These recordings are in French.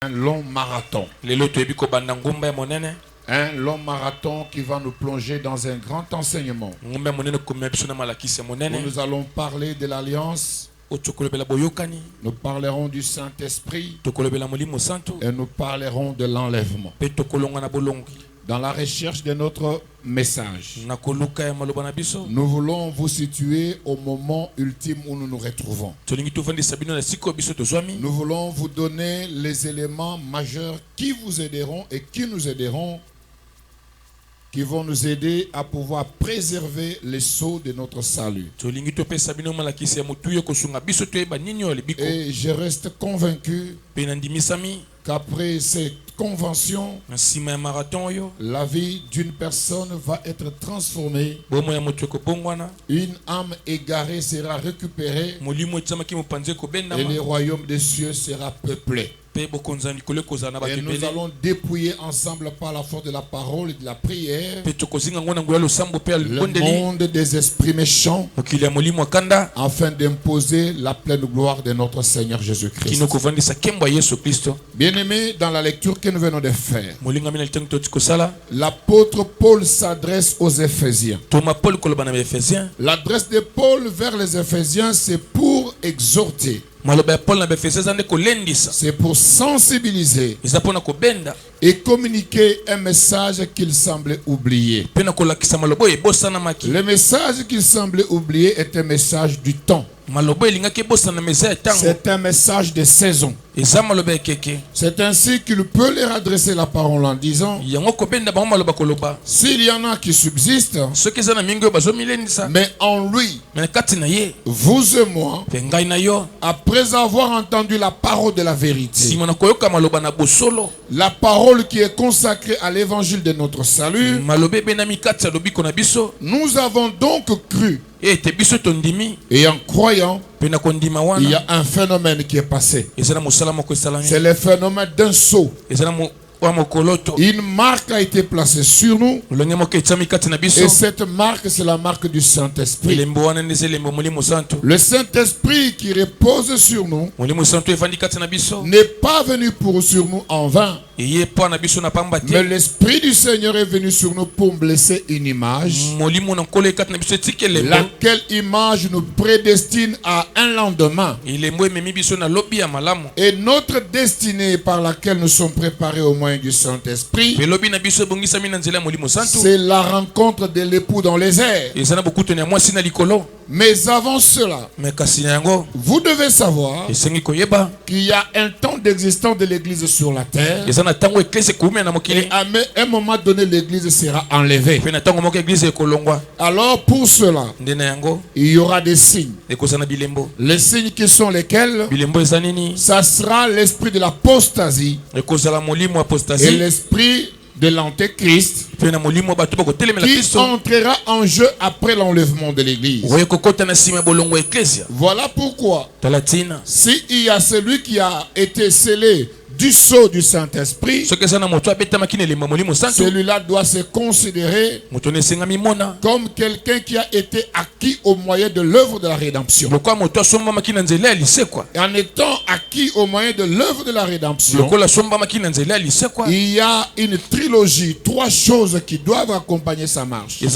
Un long marathon. Un long marathon qui va nous plonger dans un grand enseignement. Où nous allons parler de l'alliance. Nous parlerons du Saint-Esprit. Et nous parlerons de l'enlèvement. Dans la recherche de notre message, nous voulons vous situer au moment ultime où nous nous retrouvons. Nous voulons vous donner les éléments majeurs qui vous aideront et qui nous aideront, qui vont nous aider à pouvoir préserver les sceaux de notre salut. Et je reste convaincu qu'après cette convention, la vie d'une personne va être transformée. Une âme égarée sera récupérée et le royaume des cieux sera peuplé. Et nous allons dépouiller ensemble par la force de la parole et de la prière le monde des esprits méchants afin d'imposer la pleine gloire de notre Seigneur Jésus-Christ. Bien-aimés, dans la lecture que nous venons de faire, l'apôtre Paul s'adresse aux Éphésiens. L'adresse de Paul vers les Éphésiens, c'est pour exhorter. C'est pour sensibiliser et communiquer un message qu'il semblait oublier. Le message qu'il semblait oublier est un message du temps. C'est un message de saison. C'est ainsi qu'il peut leur adresser la parole en disant: s'il y en a qui subsistent, mais en lui, vous et moi, après avoir entendu la parole de la vérité, la parole qui est consacrée à l'évangile de notre salut, nous avons donc cru. Et en croyant, il y a un phénomène qui est passé. C'est le phénomène d'un sceau. Une marque a été placée sur nous. Et cette marque, c'est la marque du Saint-Esprit. Le Saint-Esprit qui repose sur nous n'est pas venu sur nous en vain. Mais l'Esprit du Seigneur est venu sur nous pour blesser une image. Laquelle image nous prédestine à un lendemain. Et notre destinée par laquelle nous sommes préparés au moyen du Saint-Esprit, c'est la rencontre de l'époux dans les airs. Mais avant cela, vous devez savoir qu'il y a un temps d'existence de l'Église sur la terre. Et à un moment donné, l'Église sera enlevée. Alors pour cela, il y aura des signes. Les signes qui sont lesquels? Ça sera l'esprit de l'apostasie et l'esprit de l'antéchrist qui entrera en jeu après l'enlèvement de l'église. Voilà pourquoi, s'il y a celui qui a été scellé du sceau du Saint-Esprit, celui-là doit se considérer comme quelqu'un qui a été acquis au moyen de l'œuvre de la rédemption. Et en étant acquis au moyen de l'œuvre de la rédemption, il y a une trilogie, 3 choses qui doivent accompagner sa marche. Et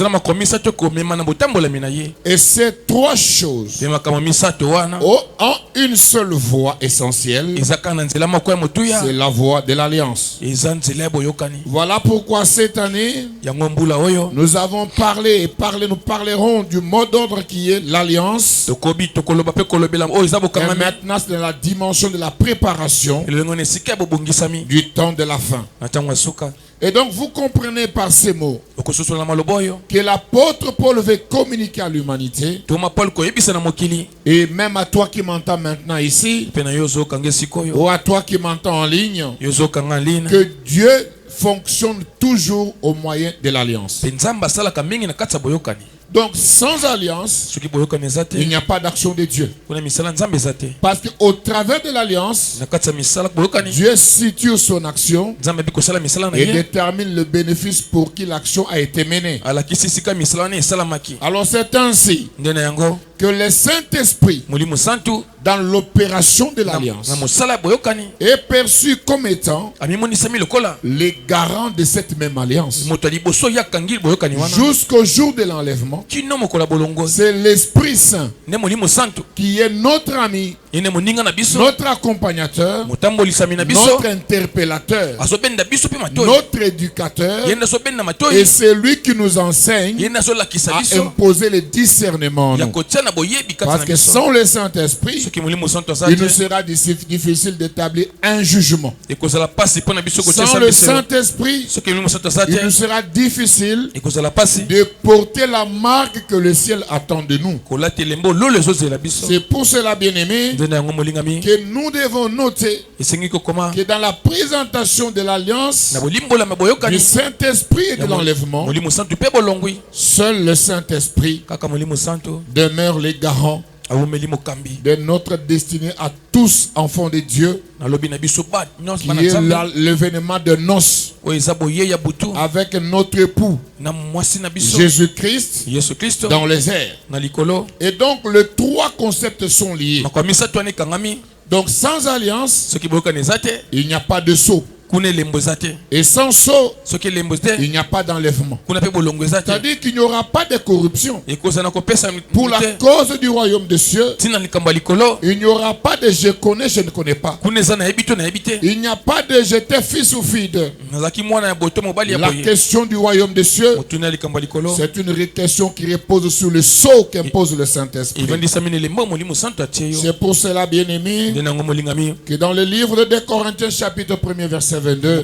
ces 3 choses ont une seule voie essentielle. C'est la voie de l'alliance. Voilà pourquoi cette année, nous avons parlé nous parlerons du mot d'ordre qui est l'alliance. Et maintenant, c'est la dimension de la préparation du temps de la fin. Et donc vous comprenez par ces mots que l'apôtre Paul veut communiquer à l'humanité, et même à toi qui m'entends maintenant ici, ou à toi qui m'entends en ligne, que Dieu fonctionne toujours au moyen de l'alliance. Donc sans alliance, il n'y a pas d'action de Dieu. Parce qu'au travers de l'alliance, Dieu situe son action et détermine le bénéfice pour qui l'action a été menée. Alors c'est ainsi que le Saint-Esprit, dans l'opération de l'Alliance, est perçu comme étant les garants de cette même alliance. Jusqu'au jour de l'enlèvement, c'est l'Esprit Saint qui est notre ami, notre accompagnateur, notre interpellateur, notre éducateur, et c'est lui qui nous enseigne à imposer les discernements. Parce que sans le Saint-Esprit, il nous sera difficile d'établir un jugement. Sans le Saint-Esprit, il nous sera difficile de porter la marque que le ciel attend de nous. C'est pour cela, bien-aimés, que nous devons noter que dans la présentation de l'alliance du Saint-Esprit et de l'enlèvement, seul le Saint-Esprit demeure les garants de notre destinée à tous enfants de Dieu, qui est l'événement de noces avec notre époux Jésus-Christ dans les airs. Et donc les trois concepts sont liés. Donc sans alliance, il n'y a pas de sceau. Et sans sceau, il n'y a pas d'enlèvement. C'est-à-dire qu'il n'y aura pas de corruption. Pour la cause du royaume des cieux, il n'y aura pas de je connais, je ne connais pas. Il n'y a pas de j'étais fils ou fille de. La question du royaume des cieux, c'est une question qui repose sur le sceau qu'impose le Saint-Esprit. C'est pour cela, bien-aimés, que dans le livre de 2 Corinthiens chapitre 1 verset 22,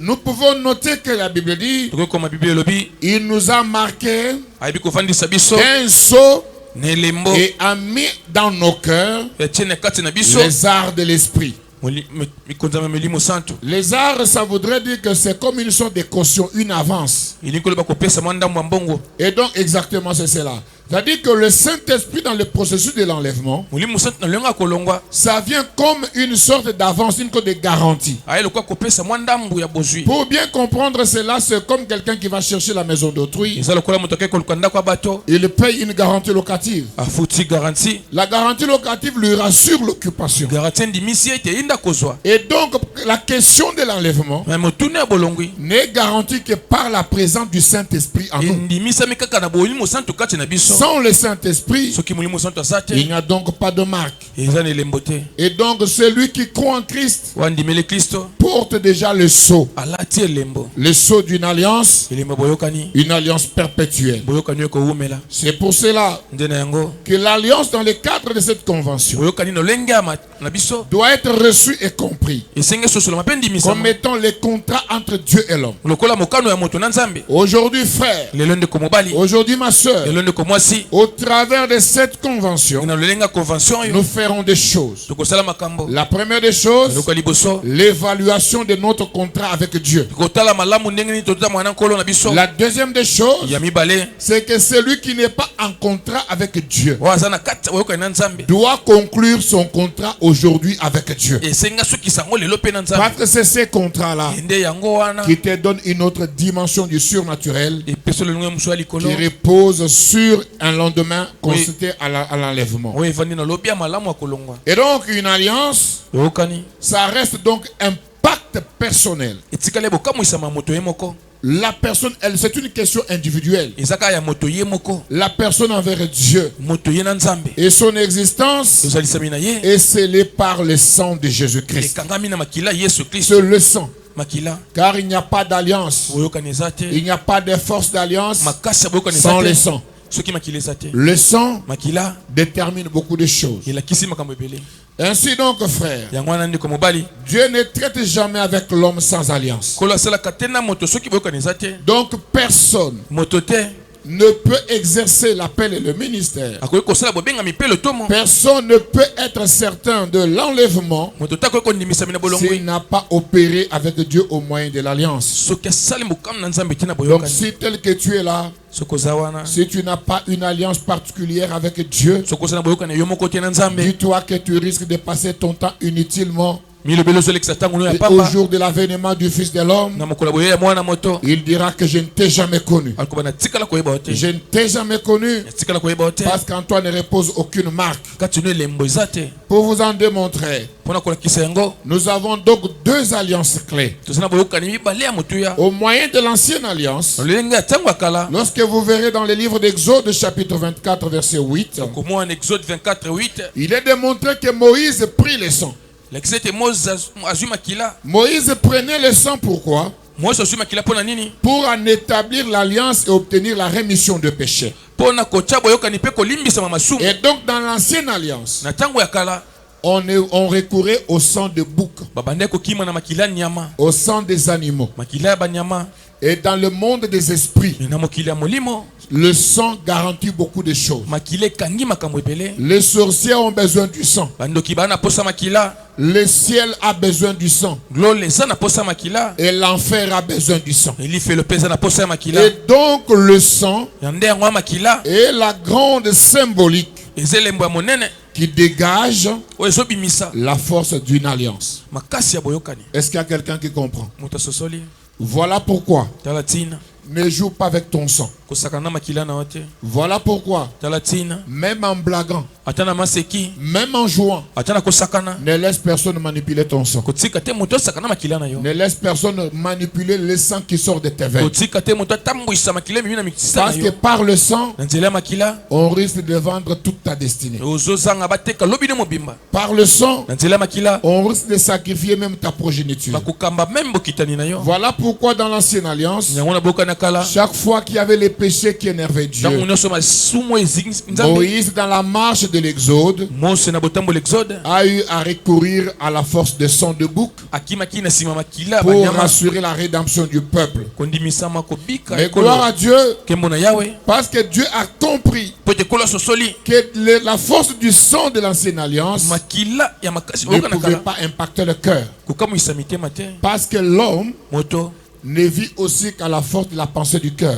nous pouvons noter que la Bible dit, il nous a marqué un sceau et a mis dans nos cœurs les arts de l'esprit. Les arts, ça voudrait dire que c'est comme une sorte de caution, une avance. Et donc exactement c'est cela. C'est-à-dire que le Saint-Esprit dans le processus de l'enlèvement, ça vient comme une sorte d'avance, une sorte de garantie. Pour bien comprendre cela, c'est comme quelqu'un qui va chercher la maison d'autrui. Il paye une garantie locative. La garantie locative lui rassure l'occupation. Et donc la question de l'enlèvement n'est garantie que par la présence du Saint-Esprit en nous. Sans le Saint-Esprit, il n'y a donc pas de marque. Et donc celui qui croit en Christ porte déjà le sceau. Le sceau d'une alliance, une alliance perpétuelle. C'est pour cela que l'alliance dans le cadre de cette convention doit être reçue et comprise comme étant les contrats entre Dieu et l'homme. Aujourd'hui, frère, aujourd'hui, ma soeur, au travers de cette convention, nous ferons des choses. La première des choses, l'évaluation de notre contrat avec Dieu. La deuxième des choses, c'est que celui qui n'est pas en contrat avec Dieu doit conclure son contrat aujourd'hui avec Dieu. Parce que c'est ces contrats-là qui te donnent une autre dimension du surnaturel qui repose sur un lendemain constaté à l'enlèvement. Et donc une alliance, ça reste donc un pacte personnel. La personne, c'est une question individuelle. La personne envers Dieu et son existence est scellée par le sang de Jésus-Christ. C'est le sang. Car il n'y a pas d'alliance, il n'y a pas de force d'alliance sans le sang. Le sang détermine beaucoup de choses. Ainsi donc, frère, Dieu ne traite jamais avec l'homme sans alliance. Donc personne ne peut exercer l'appel et le ministère. Personne ne peut être certain de l'enlèvement s'il n'a pas opéré avec Dieu au moyen de l'alliance. Donc si tel que tu es là, si tu n'as pas une alliance particulière avec Dieu, dis-toi que tu risques de passer ton temps inutilement Et au jour de l'avènement du Fils de l'homme, il dira que je ne t'ai jamais connu. Je ne t'ai jamais connu parce qu'en toi ne repose aucune marque. Pour vous en démontrer, nous avons donc deux alliances clés. Au moyen de l'ancienne alliance, lorsque vous verrez dans le livre d'Exode chapitre 24 verset 8, il est démontré que Moïse prit le sang. Moïse prenait le sang pourquoi? Pour en établir l'alliance et obtenir la rémission de péché. Et donc dans l'ancienne alliance, on recourait au sang de bouc, au sang des animaux. Et dans le monde des esprits, le sang garantit beaucoup de choses. Les sorciers ont besoin du sang. Le ciel a besoin du sang. Et l'enfer a besoin du sang. Et donc le sang est la grande symbolique qui dégage la force d'une alliance. Est-ce qu'il y a quelqu'un qui comprend? Voilà pourquoi ne joue pas avec ton sang. Voilà pourquoi, même en blaguant, même en jouant, ne laisse personne manipuler ton sang. Ne laisse personne manipuler le sang qui sort de tes veines. Parce que par le sang, on risque de vendre toute ta destinée. Par le sang, on risque de sacrifier même ta progéniture. Voilà pourquoi dans l'ancienne alliance, chaque fois qu'il y avait les péchés qui énervaient Dieu, Moïse, dans la marche de l'Exode, a eu à recourir à la force de sang de bouc pour assurer la rédemption du peuple. Mais gloire à Dieu, parce que Dieu a compris que la force du sang de l'ancienne alliance ne pouvait pas impacter le cœur. Parce que l'homme ne vit aussi qu'à la force de la pensée du cœur.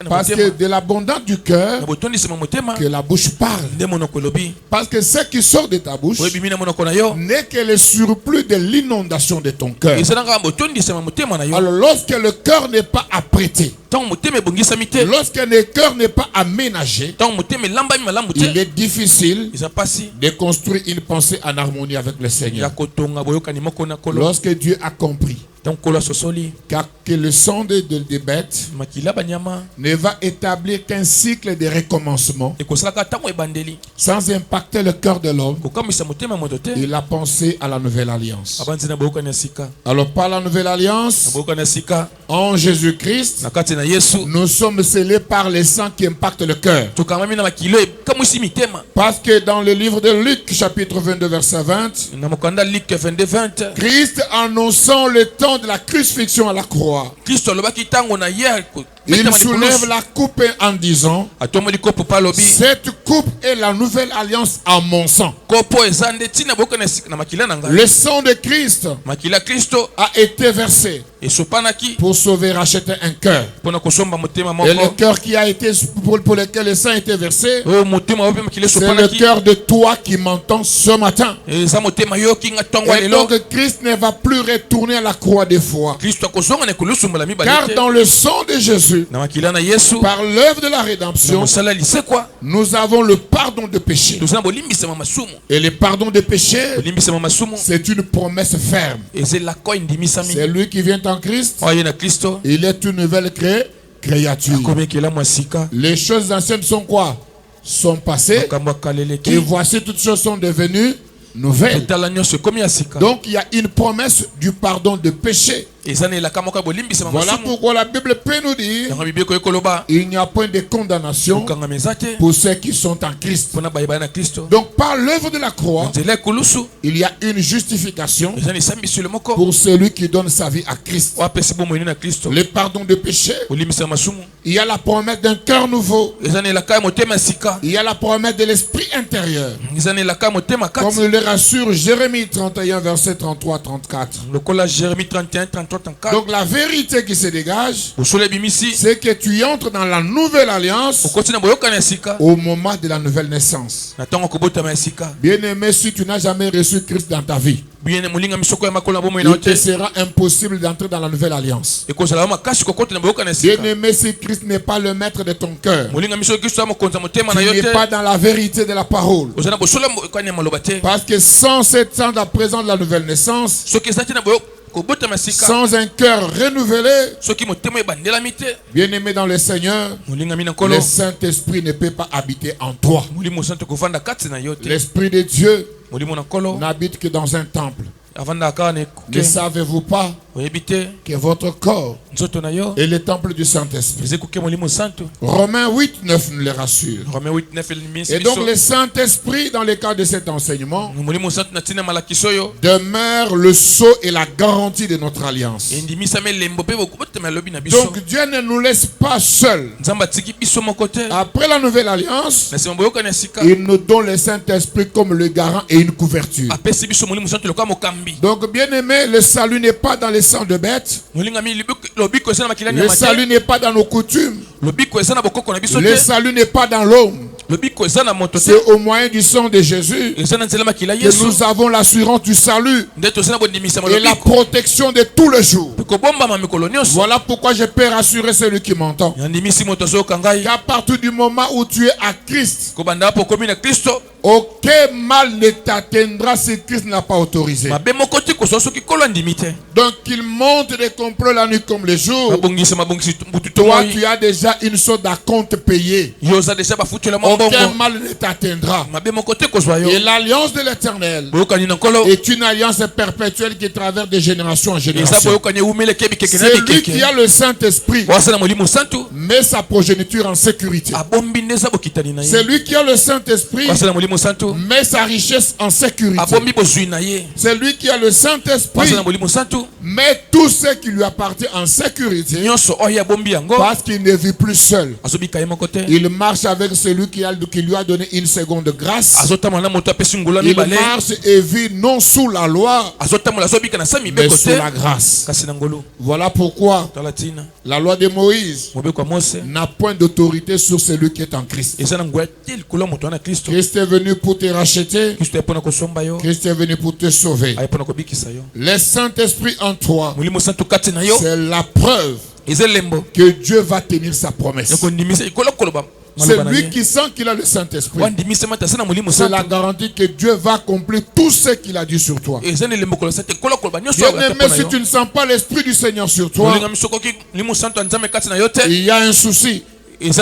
Parce que de l'abondance du cœur que la bouche parle. Parce que ce qui sort de ta bouche n'est que le surplus de l'inondation de ton cœur. Alors lorsque le cœur n'est pas apprêté, lorsque le cœur n'est pas aménagé, il est difficile de construire une pensée en harmonie avec le Seigneur. Lorsque Dieu a compris que le sang des bêtes ne va établir qu'un cycle de recommencement sans impacter le cœur de l'homme, il a pensé à la nouvelle alliance. Alors par la nouvelle alliance, en Jésus-Christ, nous sommes scellés par le sang qui impacte le cœur. Parce que dans le livre de Luc chapitre 22 verset 20, Christ annonçant le temps de la crucifixion à la croix, il soulève la coupe en disant, cette coupe est la nouvelle alliance en mon sang. Le sang de Christ a été versé pour sauver, racheter un cœur. Et le cœur qui a été pour lequel le sang a été versé, c'est le cœur de toi qui m'entends ce matin. Et donc Christ ne va plus retourner à la croix des fois. Car dans le sang de Jésus, par l'œuvre de la rédemption, nous avons le pardon de péché. Et le pardon de péché, c'est une promesse ferme. C'est lui qui vient en Christ, il est une nouvelle créature. Les choses anciennes sont quoi? Sont passées. Et voici toutes choses sont devenues nouvelles. Donc il y a une promesse du pardon de péché. Voilà pourquoi la Bible peut nous dire il n'y a point de condamnation pour ceux qui sont en Christ. Donc par l'œuvre de la croix, il y a une justification pour celui qui donne sa vie à Christ. Le pardon de péché, il y a la promesse d'un cœur nouveau, il y a la promesse de l'esprit intérieur, comme le rassure Jérémie 31 verset 33-34. Donc la vérité qui se dégage, c'est que tu entres dans la nouvelle alliance au moment de la nouvelle naissance. Bien aimé, si tu n'as jamais reçu Christ dans ta vie, il te sera impossible d'entrer dans la nouvelle alliance. Bien aimé, si Christ n'est pas le maître de ton cœur, tu n'es pas dans la vérité de la parole. Parce que sans cette ans de la présence de la nouvelle naissance, sans un cœur renouvelé, bien aimé dans le Seigneur, le Saint-Esprit ne peut pas habiter en toi. L'Esprit de Dieu n'habite que dans un temple. Ne savez-vous pas que votre corps est le temple du Saint-Esprit? Romains 8, 9 nous le rassure. Et donc le Saint-Esprit, dans le cadre de cet enseignement, demeure le sceau et la garantie de notre alliance. Donc Dieu ne nous laisse pas seuls. Après la nouvelle alliance, il nous donne le Saint-Esprit comme le garant et une couverture. Donc bien aimé, le salut n'est pas dans les sang de bêtes. Le salut n'est pas dans nos coutumes. Le salut n'est pas dans l'homme. C'est au moyen du sang de Jésus que nous avons l'assurance du salut et la protection de tous les jours. Voilà pourquoi je peux rassurer celui qui m'entend qu'à partir du moment où tu es à Christ, aucun mal ne t'atteindra si Christ n'a pas autorisé. Donc il monte des complots la nuit comme le jour. Toi tu as déjà une sorte d'acompte payé. Aucun mal ne t'atteindra. Et l'alliance de l'Éternel est une alliance perpétuelle qui traverse de génération en génération. C'est lui qui a le Saint-Esprit met sa progéniture en sécurité. C'est lui qui a le Saint-Esprit met sa richesse en sécurité. C'est lui qui a le Saint-Esprit met tout ce qui lui appartient en sécurité. Parce qu'il ne vit plus seul. Il marche avec celui qui lui a donné une seconde grâce. Il marche et vit non sous la loi, mais sous la grâce. Voilà pourquoi la loi de Moïse n'a point d'autorité sur celui qui est en Christ. Christ est venu pour te racheter. Christ est venu pour te sauver. Le Saint-Esprit en toi, c'est la preuve que Dieu va tenir sa promesse. C'est lui qui sent qu'il a le Saint-Esprit. C'est la garantie que Dieu va accomplir tout ce qu'il a dit sur toi. Bien aimé, si tu ne sens pas l'Esprit du Seigneur sur toi, il y a un souci. Il y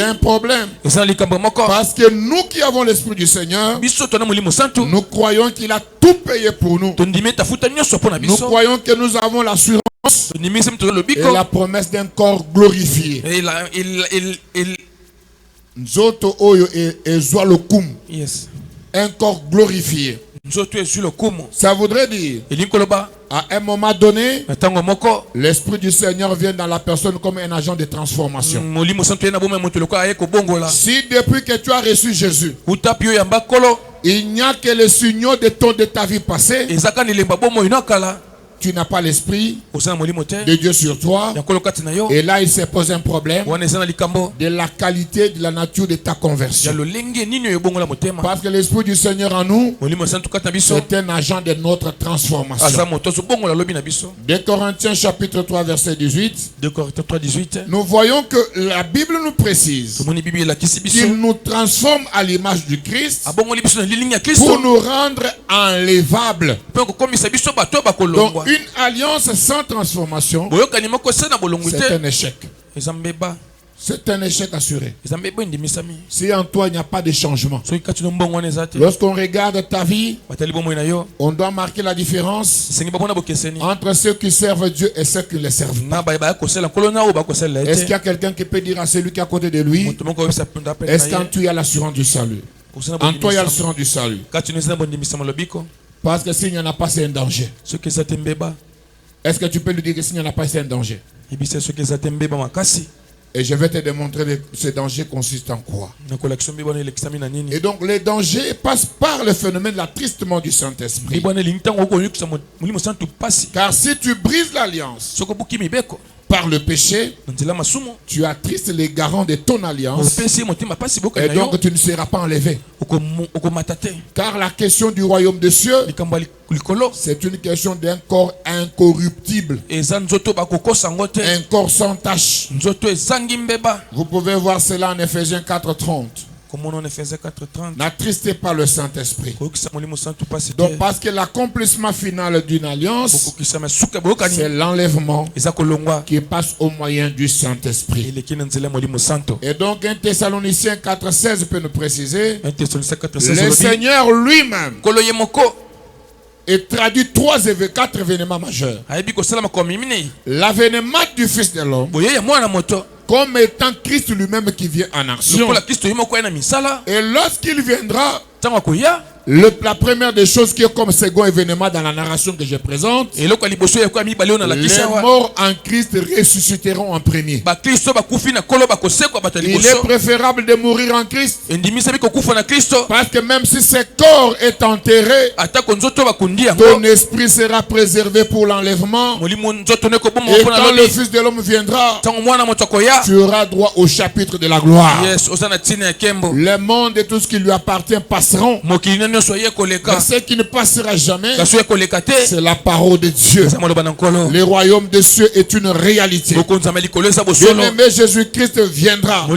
a un problème. Parce que nous qui avons l'Esprit du Seigneur, nous croyons qu'il a tout payé pour nous. Nous croyons que nous avons l'assurance et la promesse d'un corps glorifié. Yes. Un corps glorifié. Ça voudrait dire, à un moment donné, l'Esprit du Seigneur vient dans la personne comme un agent de transformation. Si depuis que tu as reçu Jésus, il n'y a que les signaux de ta vie passée, tu n'as pas l'Esprit de Dieu sur toi. Et là, il se pose un problème de la qualité, de la nature de ta conversion. Parce que l'Esprit du Seigneur en nous, c'est un agent de notre transformation. 2 Corinthiens chapitre 3 verset 18. Nous voyons que la Bible nous précise qu'il nous transforme à l'image du Christ pour nous rendre enlevables. Donc, une alliance sans transformation, c'est un échec. C'est un échec assuré. Si en toi il n'y a pas de changement, lorsqu'on regarde ta vie, on doit marquer la différence entre ceux qui servent Dieu et ceux qui ne le servent pas. Est-ce qu'il y a quelqu'un qui peut dire à celui qui est à côté de lui, est-ce qu'en toi il y a l'assurance du salut? En toi il y a l'assurance du salut. Parce que s'il n'y en a pas, c'est un danger. Est-ce que tu peux lui dire que s'il n'y en a pas, c'est un danger? Et je vais te démontrer ce danger consiste en quoi. Et donc les dangers passent par le phénomène de l'attristement du Saint-Esprit. Car si tu brises l'alliance par le péché, tu attristes les garants de ton alliance et donc tu ne seras pas enlevé. Car la question du royaume des cieux, c'est une question d'un corps incorruptible, un corps sans tache. Vous pouvez voir cela en Ephésiens 4:30. N'attristez pas le Saint-Esprit. Donc parce que l'accomplissement final d'une alliance, c'est l'enlèvement qui passe au moyen du Saint-Esprit. Et donc 1 Thessaloniciens 4:16 peut nous préciser, le Seigneur lui-même et traduit 4 événements majeurs. L'avènement du Fils de l'homme comme étant Christ lui-même qui vient en action. Et lorsqu'il viendra, la première des choses qui est comme second événement dans la narration que je présente, les morts en Christ ressusciteront en premier. Il est préférable de mourir en Christ, parce que même si ce corps est enterré, ton esprit sera préservé pour l'enlèvement. Et quand le Fils de l'homme viendra, tu auras droit au chapitre de la gloire. Le monde et tout ce qui lui appartient passeront. Mais ce qui ne passera jamais, c'est la parole de Dieu. Le royaume des cieux est une réalité. Bien-aimé, Jésus-Christ viendra.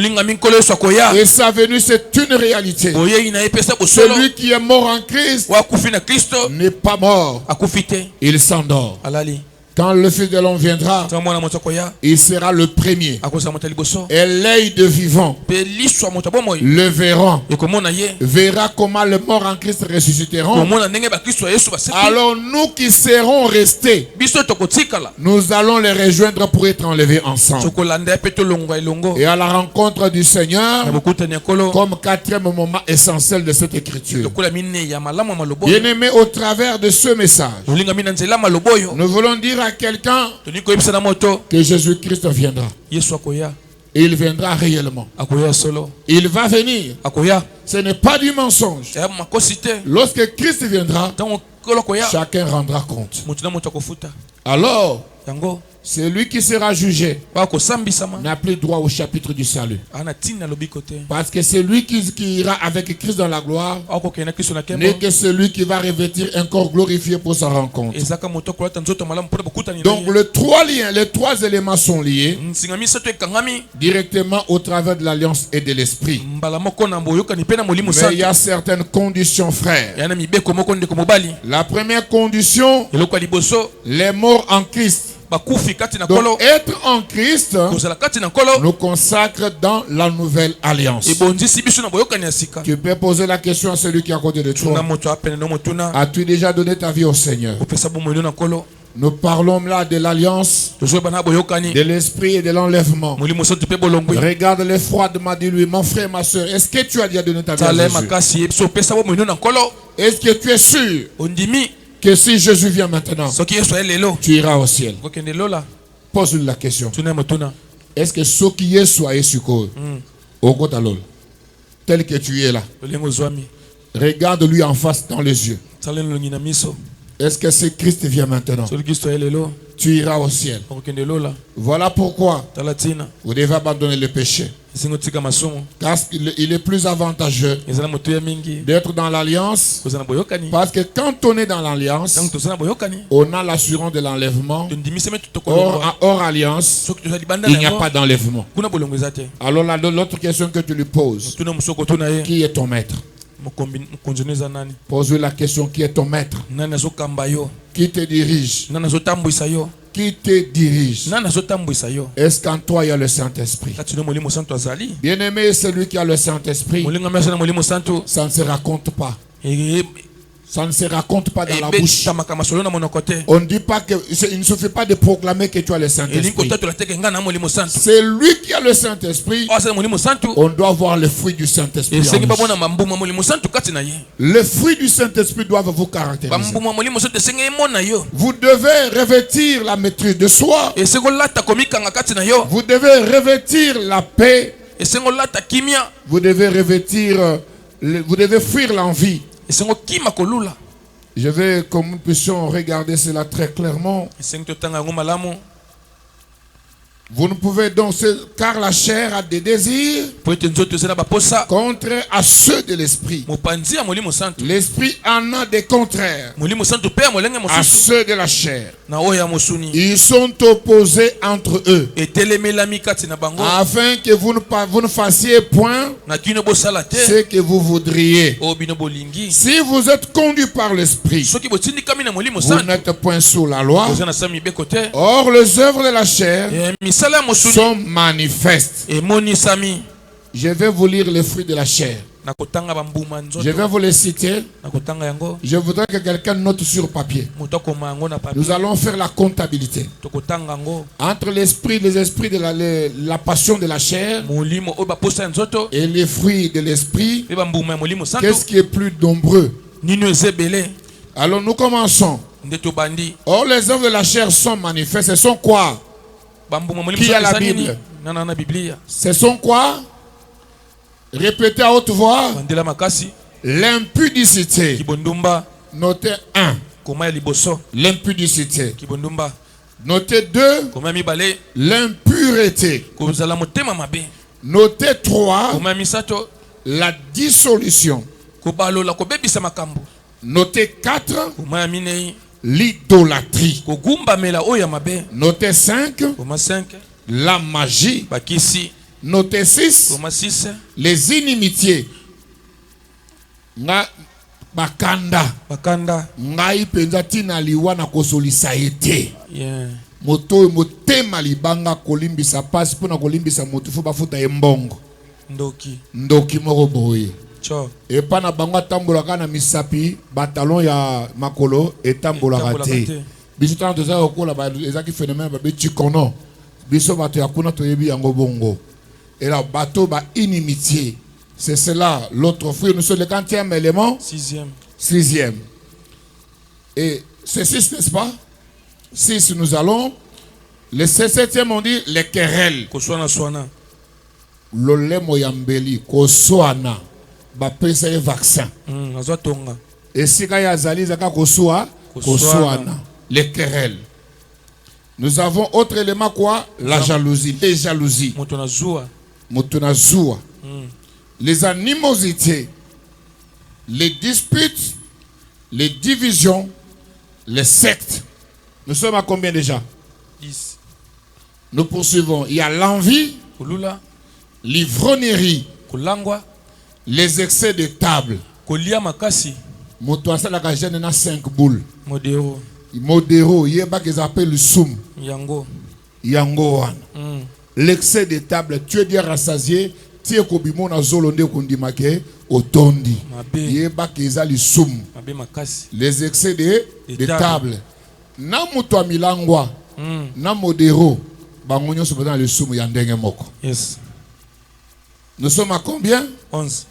Et sa venue, c'est une réalité. Celui qui est mort en Christ n'est pas mort. Il s'endort. Quand le Fils de l'homme viendra, il sera le premier. Et l'œil de vivant le verra comment les morts en Christ ressusciteront. Alors nous qui serons restés, nous allons les rejoindre pour être enlevés ensemble. Et à la rencontre du Seigneur, comme quatrième moment essentiel de cette écriture. Bien-aimé, au travers de ce message, nous voulons dire à quelqu'un que Jésus-Christ viendra. Et il viendra réellement. Il va venir. Ce n'est pas du mensonge. Lorsque Christ viendra, chacun rendra compte. Alors, celui qui sera jugé n'a plus droit au chapitre du salut. Parce que celui qui ira avec Christ dans la gloire n'est que celui qui va revêtir un corps glorifié pour sa rencontre. Donc les trois éléments sont liés directement au travers de l'alliance et de l'esprit. Mais il y a certaines conditions, frères. La première condition, les morts en Christ. Donc être en Christ nous consacre dans la nouvelle alliance. Tu peux poser la question à celui qui est à côté de toi. As-tu déjà donné ta vie au Seigneur? Nous parlons là de l'alliance, de l'esprit et de l'enlèvement. Regarde les froidement, dis-lui, mon frère, ma soeur, est-ce que tu as déjà donné ta vie à Jésus? Est-ce que tu es sûr que si Jésus vient maintenant, tu iras au ciel? Pose-lui la question. Est-ce que ce qui est soit suko tel que tu es là, regarde-lui en face dans les yeux. Est-ce que si Christ vient maintenant, tu iras au ciel? Voilà pourquoi vous devez abandonner le péché. Car il est plus avantageux d'être dans l'alliance. Parce que quand on est dans l'alliance, on a l'assurance de l'enlèvement. Hors alliance, il n'y a pas d'enlèvement. Alors l'autre question que tu lui poses, qui est ton maître? Pose la question, qui est ton maître? Qui te dirige? Qui te dirige? Est-ce qu'en toi il y a le Saint-Esprit? Bien-aimé, celui qui a le Saint-Esprit, ça ne se raconte pas. Ça ne se raconte pas dans la bouche. On ne dit pas que il ne suffit pas de proclamer que tu as le Saint-Esprit. C'est lui qui a le Saint-Esprit. On doit voir le fruit du Saint-Esprit. Les fruits du Saint-Esprit doivent vous caractériser. Vous devez revêtir la maîtrise de soi. Vous devez revêtir la paix. Vous devez revêtir, vous devez fuir l'envie. Je vais, comme nous puissions regarder cela très clairement. Vous ne pouvez donc, car la chair a des désirs contraires à ceux de l'esprit. L'esprit en a des contraires à ceux de la chair. Ils sont opposés entre eux, afin que vous ne fassiez point ce que vous voudriez. Si vous êtes conduit par l'esprit, vous n'êtes point sous la loi. Or, les œuvres de la chair sont manifestes. Je vais vous lire les fruits de la chair. Je vais vous les citer. Je voudrais que quelqu'un note sur papier. Nous allons faire la comptabilité entre l'esprit, les esprits de la passion de la chair et les fruits de l'esprit. Qu'est-ce qui est plus nombreux? Alors nous commençons. Or les œuvres de la chair sont manifestes. Ce sont quoi? Qui a la Bible? Ce sont quoi? Répétez à haute voix. L'impudicité. Notez 1. L'impudicité. Notez 2. L'impureté. Notez 3. La dissolution. Notez 4. L'idolâtrie. Notez 5. La magie. Notez 6. Les inimitiés. Bakanda. Ngai penzati na liwana kosolisa ete. Moto motema libanga kolimbisa pasi pona kolimbisa motu fo bafuta embongo. Ndoki moko boye. Et pas na bango tambolaka na misapi batalon ya makolo etambolaka te. Biso tana toza okola ba ezaki phénomène ba chikono. Biso bato ya kuna toyebi yango bongo. Et là bateau ba inimitié. C'est cela l'autre fruit. Nous sommes le 40e élément. 6e. Et c'est 6, n'est-ce pas? 6 nous allons. Le 7e on dit les querelles. Lole moyambeli kosoana. Bapesa un vaccin. Et si kaya zali zaka kosoana. Les querelles. Nous avons autre élément quoi? La jalousie. Les jalousies. Motonazua. Les animosités. Les disputes. Les divisions. Les sectes. Nous sommes à combien déjà? 10. Nous poursuivons. Il y a l'envie. L'ivrognerie. Les excès de table. Moto asala ka jeune na 5 boules. Modéro, yeba qu'ils appellent le soum. Yango wana. L'excès de table, tu es bien rassasié, tu es kobimo na zolonde kondimake otondi. Yeba qu'ils a le soum. Les excès de table. Na moto milangwa, na modéro, bangonyo se dans le soum yandenge moko. Yes. Nous sommes à combien? 11.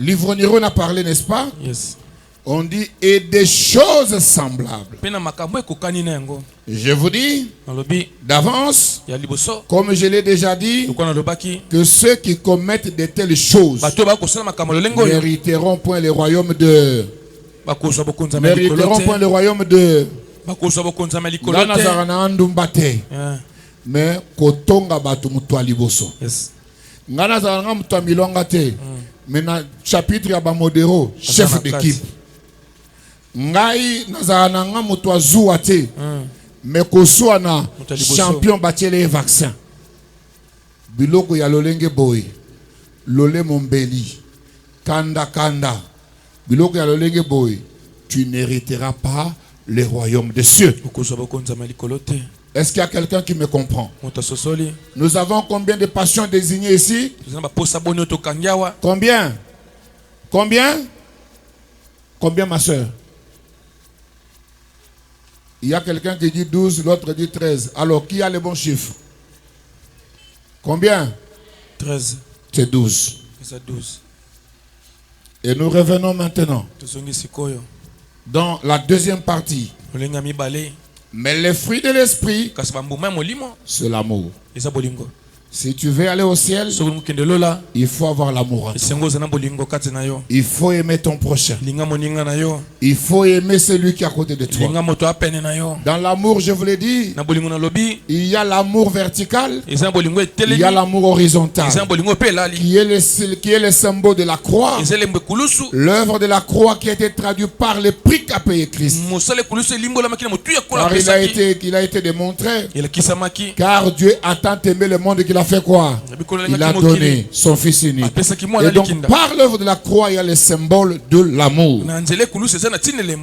L'ivrognerie, on a parlé, n'est-ce pas? Yes. On dit et des choses semblables. Je vous dis d'avance, comme je l'ai déjà dit, que ceux qui commettent de telles choses mériteront point le royaume de. Mériteront point le royaume de. Mais kotonga batu mutu aliboso. Ngana za mutu amilonga te. Mais na chapitre ya ba modéro, chef d'équipe. Ngai nazana nga mutu azua te. Mais kosoa na champion batele vaccin. Biloko ya lolenge boy. Lole mombeli. Kanda. Biloko ya lolenge boy. Tu n'hériteras pas le royaume des cieux. Est-ce qu'il y a quelqu'un qui me comprend? Nous avons combien de passions désignées ici? Combien? Combien, ma soeur? Il y a quelqu'un qui dit 12, l'autre dit 13. Alors, qui a les bons chiffres? Combien? 13. C'est 12. C'est 12. Et nous revenons maintenant dans la deuxième partie. Mais les fruits de l'esprit, c'est l'amour. Si tu veux aller au ciel, il faut avoir l'amour. Il faut aimer ton prochain. Il faut aimer celui qui est à côté de toi. Dans l'amour, je vous l'ai dit, il y a l'amour vertical, il y a l'amour horizontal, qui est le symbole de la croix, l'œuvre de la croix qui a été traduite par le prix qu'a payé Christ. Car il a été démontré, car Dieu a tant aimé le monde qu'il a fait quoi? Il a donné son fils unique. Et donc par l'œuvre de la croix, il y a le symbole de l'amour.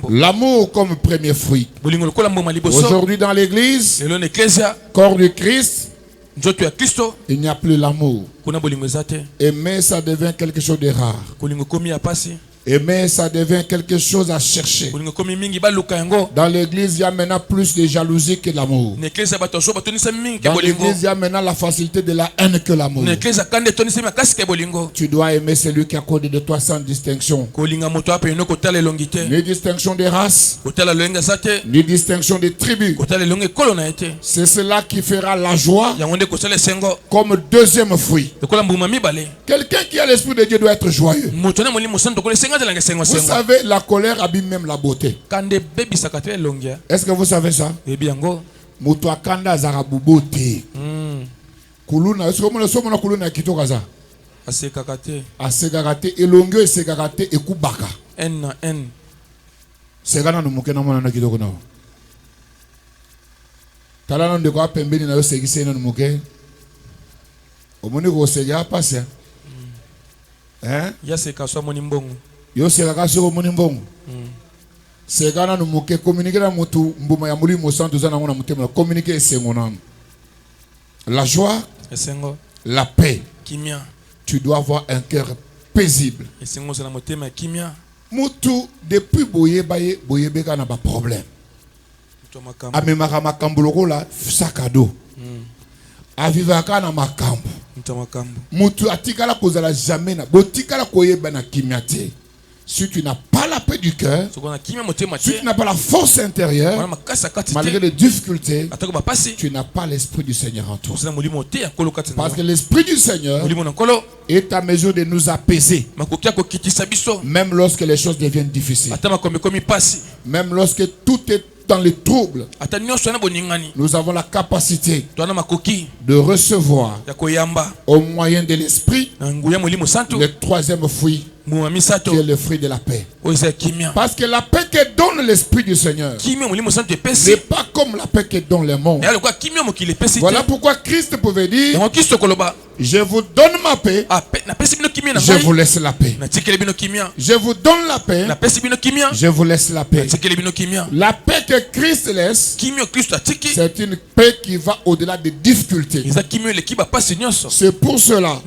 L'amour comme premier fruit. Aujourd'hui dans l'église, corps du Christ, il n'y a plus l'amour. Aimer, ça devient quelque chose de rare. Aimer, ça devient quelque chose à chercher. Dans l'église, il y a maintenant plus de jalousie que l'amour. Dans l'église, il y a maintenant la facilité de la haine que l'amour. Tu dois aimer celui qui est à côté de toi sans distinction. Ni distinction de race, ni distinction de tribu. C'est cela qui fera la joie comme deuxième fruit. Quelqu'un qui a l'esprit de Dieu doit être joyeux. Vous savez, la colère abîme même la beauté. Est-ce que vous savez ça? Mutua kanda zarabubote. Kuluna, est-ce que vous savez kuluna kitokaza? Asekakate elongo esekakate ekubaka. N. Segana no mukena mwana na kitoko na. Talana ndeko apembeni na yo segise na muke. Omoni ko segya passe. Ya sekaswa moni mbongo. Yo sekakaso moni mbongo. Segana no muke communiquer na mutu mbuma ya muri mosantu zana ngona mutema communiquer sengona. La joie, la paix. Tu dois avoir un cœur paisible. Mutu depuis boye beka na ba problème. Amemaka makambuloko la sac à dos. Avivaka na makambu. Mutu atikala kozala jamais na botikala koyeba na kimia te. Si tu n'as pas la paix du cœur, si tu n'as pas la force intérieure, malgré les difficultés, tu n'as pas l'esprit du Seigneur en toi. Parce que l'esprit du Seigneur est à mesure de nous apaiser, même lorsque les choses deviennent difficiles, même lorsque tout est dans les troubles. Nous avons la capacité de recevoir au moyen de l'esprit le troisième fruit, qui est le fruit de la paix. Parce que la paix que donne l'esprit du Seigneur n'est pas comme la paix que donne le monde. Voilà pourquoi Christ pouvait dire: je vous donne ma paix, je vous laisse la paix. Je vous donne la paix, je vous laisse la paix. La paix que Christ laisse, c'est une paix qui va au-delà des difficultés. C'est pour cela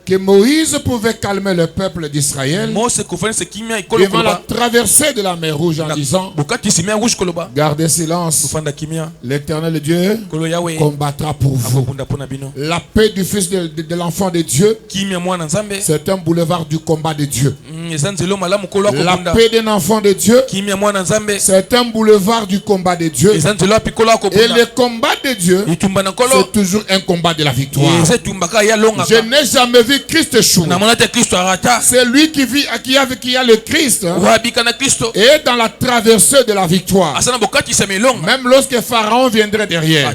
que Moïse pouvait calmer le peuple d'Israël devant la traversée de la mer Rouge en disant: gardez silence, l'Éternel Dieu combattra pour vous. La paix du Fils de l'enfant de Dieu, c'est un boulevard du combat de Dieu. La paix d'un enfant de Dieu, c'est un boulevard du combat de Dieu. Et le combat de Dieu, c'est toujours un combat de la victoire. Je n'ai jamais vu Christ échouer. C'est lui qui vit, qui a le Christ, et dans la traversée de la victoire. Même lorsque Pharaon viendrait derrière,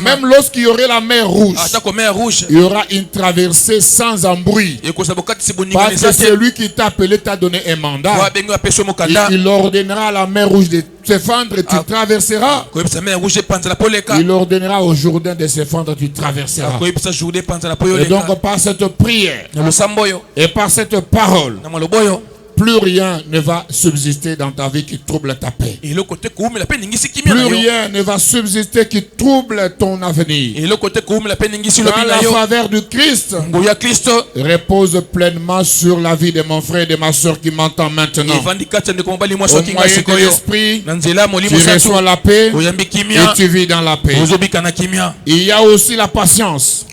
même lorsqu'il y aurait la mer Rouge, il y aura une traversée sans embrouille. Parce que celui qui t'a appelé t'a donné un mandat. Il ordonnera à la mer Rouge de se fendre, tu traverseras. Il ordonnera au Jourdain de se fendre, tu traverseras. Et donc par cette prière et par cette parole, plus rien ne va subsister dans ta vie qui trouble ta paix. Plus rien ne va subsister qui trouble ton avenir. Quand la faveur du Christ repose pleinement sur la vie de mon frère et de ma soeur qui m'entend maintenant. Au moyen de l'esprit, tu reçois la paix et tu vis dans la paix. Il y a aussi la patience.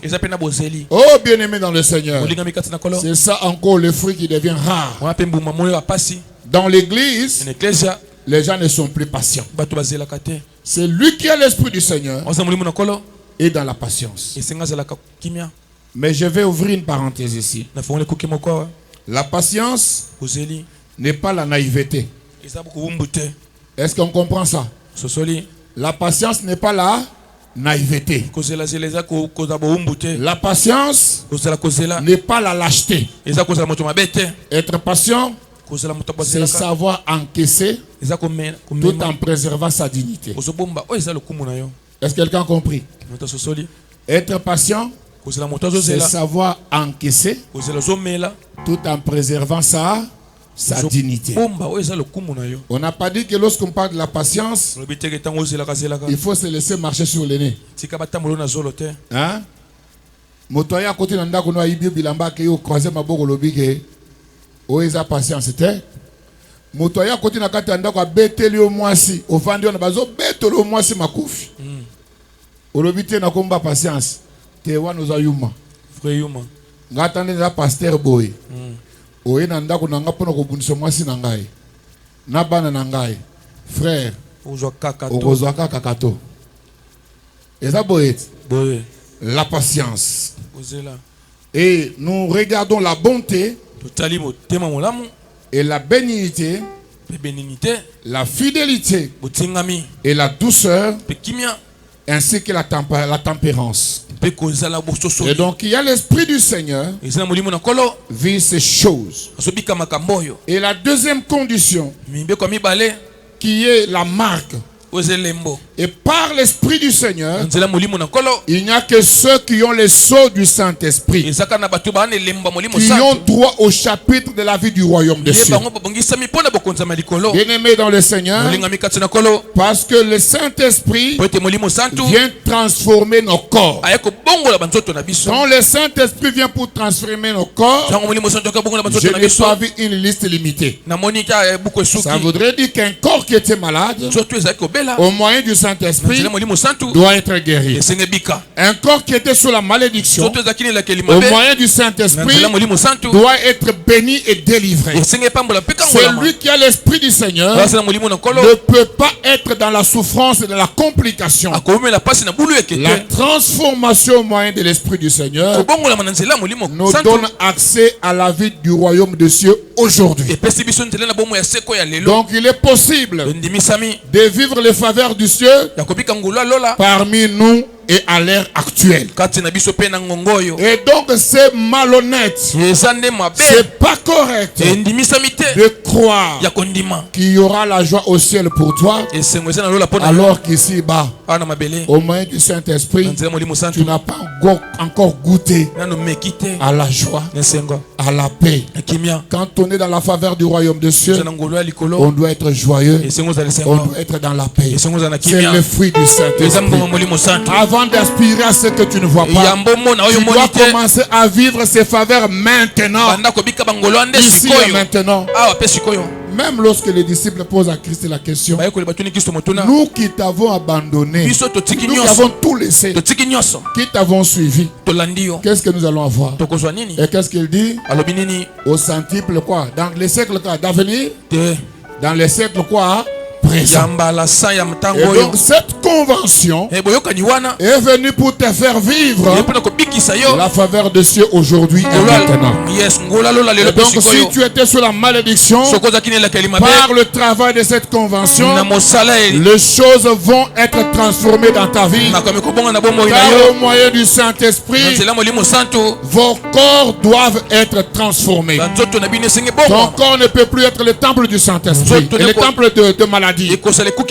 Oh, bien-aimé dans le Seigneur. C'est ça encore le fruit qui devient rare. Dans l'église, les gens ne sont plus patients. C'est lui qui a l'esprit du Seigneur et dans la patience. Mais je vais ouvrir une parenthèse ici. La patience n'est pas la naïveté. Est-ce qu'on comprend ça? La patience n'est pas la naïveté. La patience n'est pas la lâcheté. Être patient, c'est savoir encaisser tout en préservant sa dignité. Est-ce que quelqu'un a compris? Être patient, c'est savoir encaisser tout en préservant sa dignité. On n'a pas dit que lorsqu'on parle de la patience, il faut se laisser marcher sur le nez. Hein? Motoya côté nanda kono aibi bilamba ke yo croiser maboko lobi ke oeza patience te. Motoya côté na kati anda ko beteli o mwasi ofandi on bazo beteli o mwasi makufi. Olobi te na komba patience. Te wana oza yuma. Frère yuma. Ngatande na pasteur boy. Oye nanda ko nanga pona ko bunisa mwasi na ngai. Na bana na ngai. Frère. Ozwa kaka kato. Eza boyet. Boye. La patience. Et nous regardons la bonté et la bénignité, la fidélité et la douceur, ainsi que la tempérance. Et donc il y a l'esprit du Seigneur vit ces choses. Et la deuxième condition qui est la marque, et par l'esprit du Seigneur, il n'y a que ceux qui ont le sceau du Saint-Esprit, qui ont droit au chapitre de la vie du royaume des cieux. Bien-aimés dans le Seigneur, parce que le Saint-Esprit vient transformer nos corps. Quand le Saint-Esprit vient pour transformer nos corps, je n'ai pas vu une liste limitée. Ça voudrait dire qu'un corps qui était malade, au moyen du Saint-Esprit, doit être guéri. Un corps qui était sous la malédiction, au moyen du Saint-Esprit, doit être béni et délivré. Celui qui a l'esprit du Seigneur ne peut pas être dans la souffrance et dans la complication. La transformation au moyen de l'esprit du Seigneur nous donne accès à la vie du royaume des cieux aujourd'hui. Donc il est possible de vivre les faveurs du ciel parmi nous et à l'ère actuelle. Et donc c'est malhonnête, c'est pas correct de croire qu'il y aura la joie au ciel pour toi alors qu'ici bas, au moyen du Saint-Esprit, tu n'as pas encore goûté à la joie, à la paix. Quand on est dans la faveur du royaume des cieux, on doit être joyeux, on doit être dans la paix. C'est le fruit du Saint-Esprit. Avant d'aspirer à ce que tu ne vois pas, tu dois commencer à vivre ces faveurs maintenant, ici et maintenant. Même lorsque les disciples posent à Christ la question, nous qui t'avons abandonné, nous qui avons tout laissé, qui t'avons suivi, qu'est-ce que nous allons avoir? Et qu'est-ce qu'il dit? Au centuple quoi? Dans les siècles d'avenir? Dans les siècles quoi? Présent. Et donc cette convention est venue pour te faire vivre la faveur de Dieu aujourd'hui et maintenant. Et donc si tu étais sous la malédiction, par le travail de cette convention, les choses vont être transformées dans ta vie. Car au moyen du Saint-Esprit, vos corps doivent être transformés. Ton corps ne peut plus être le temple du Saint-Esprit et le temple de maladie.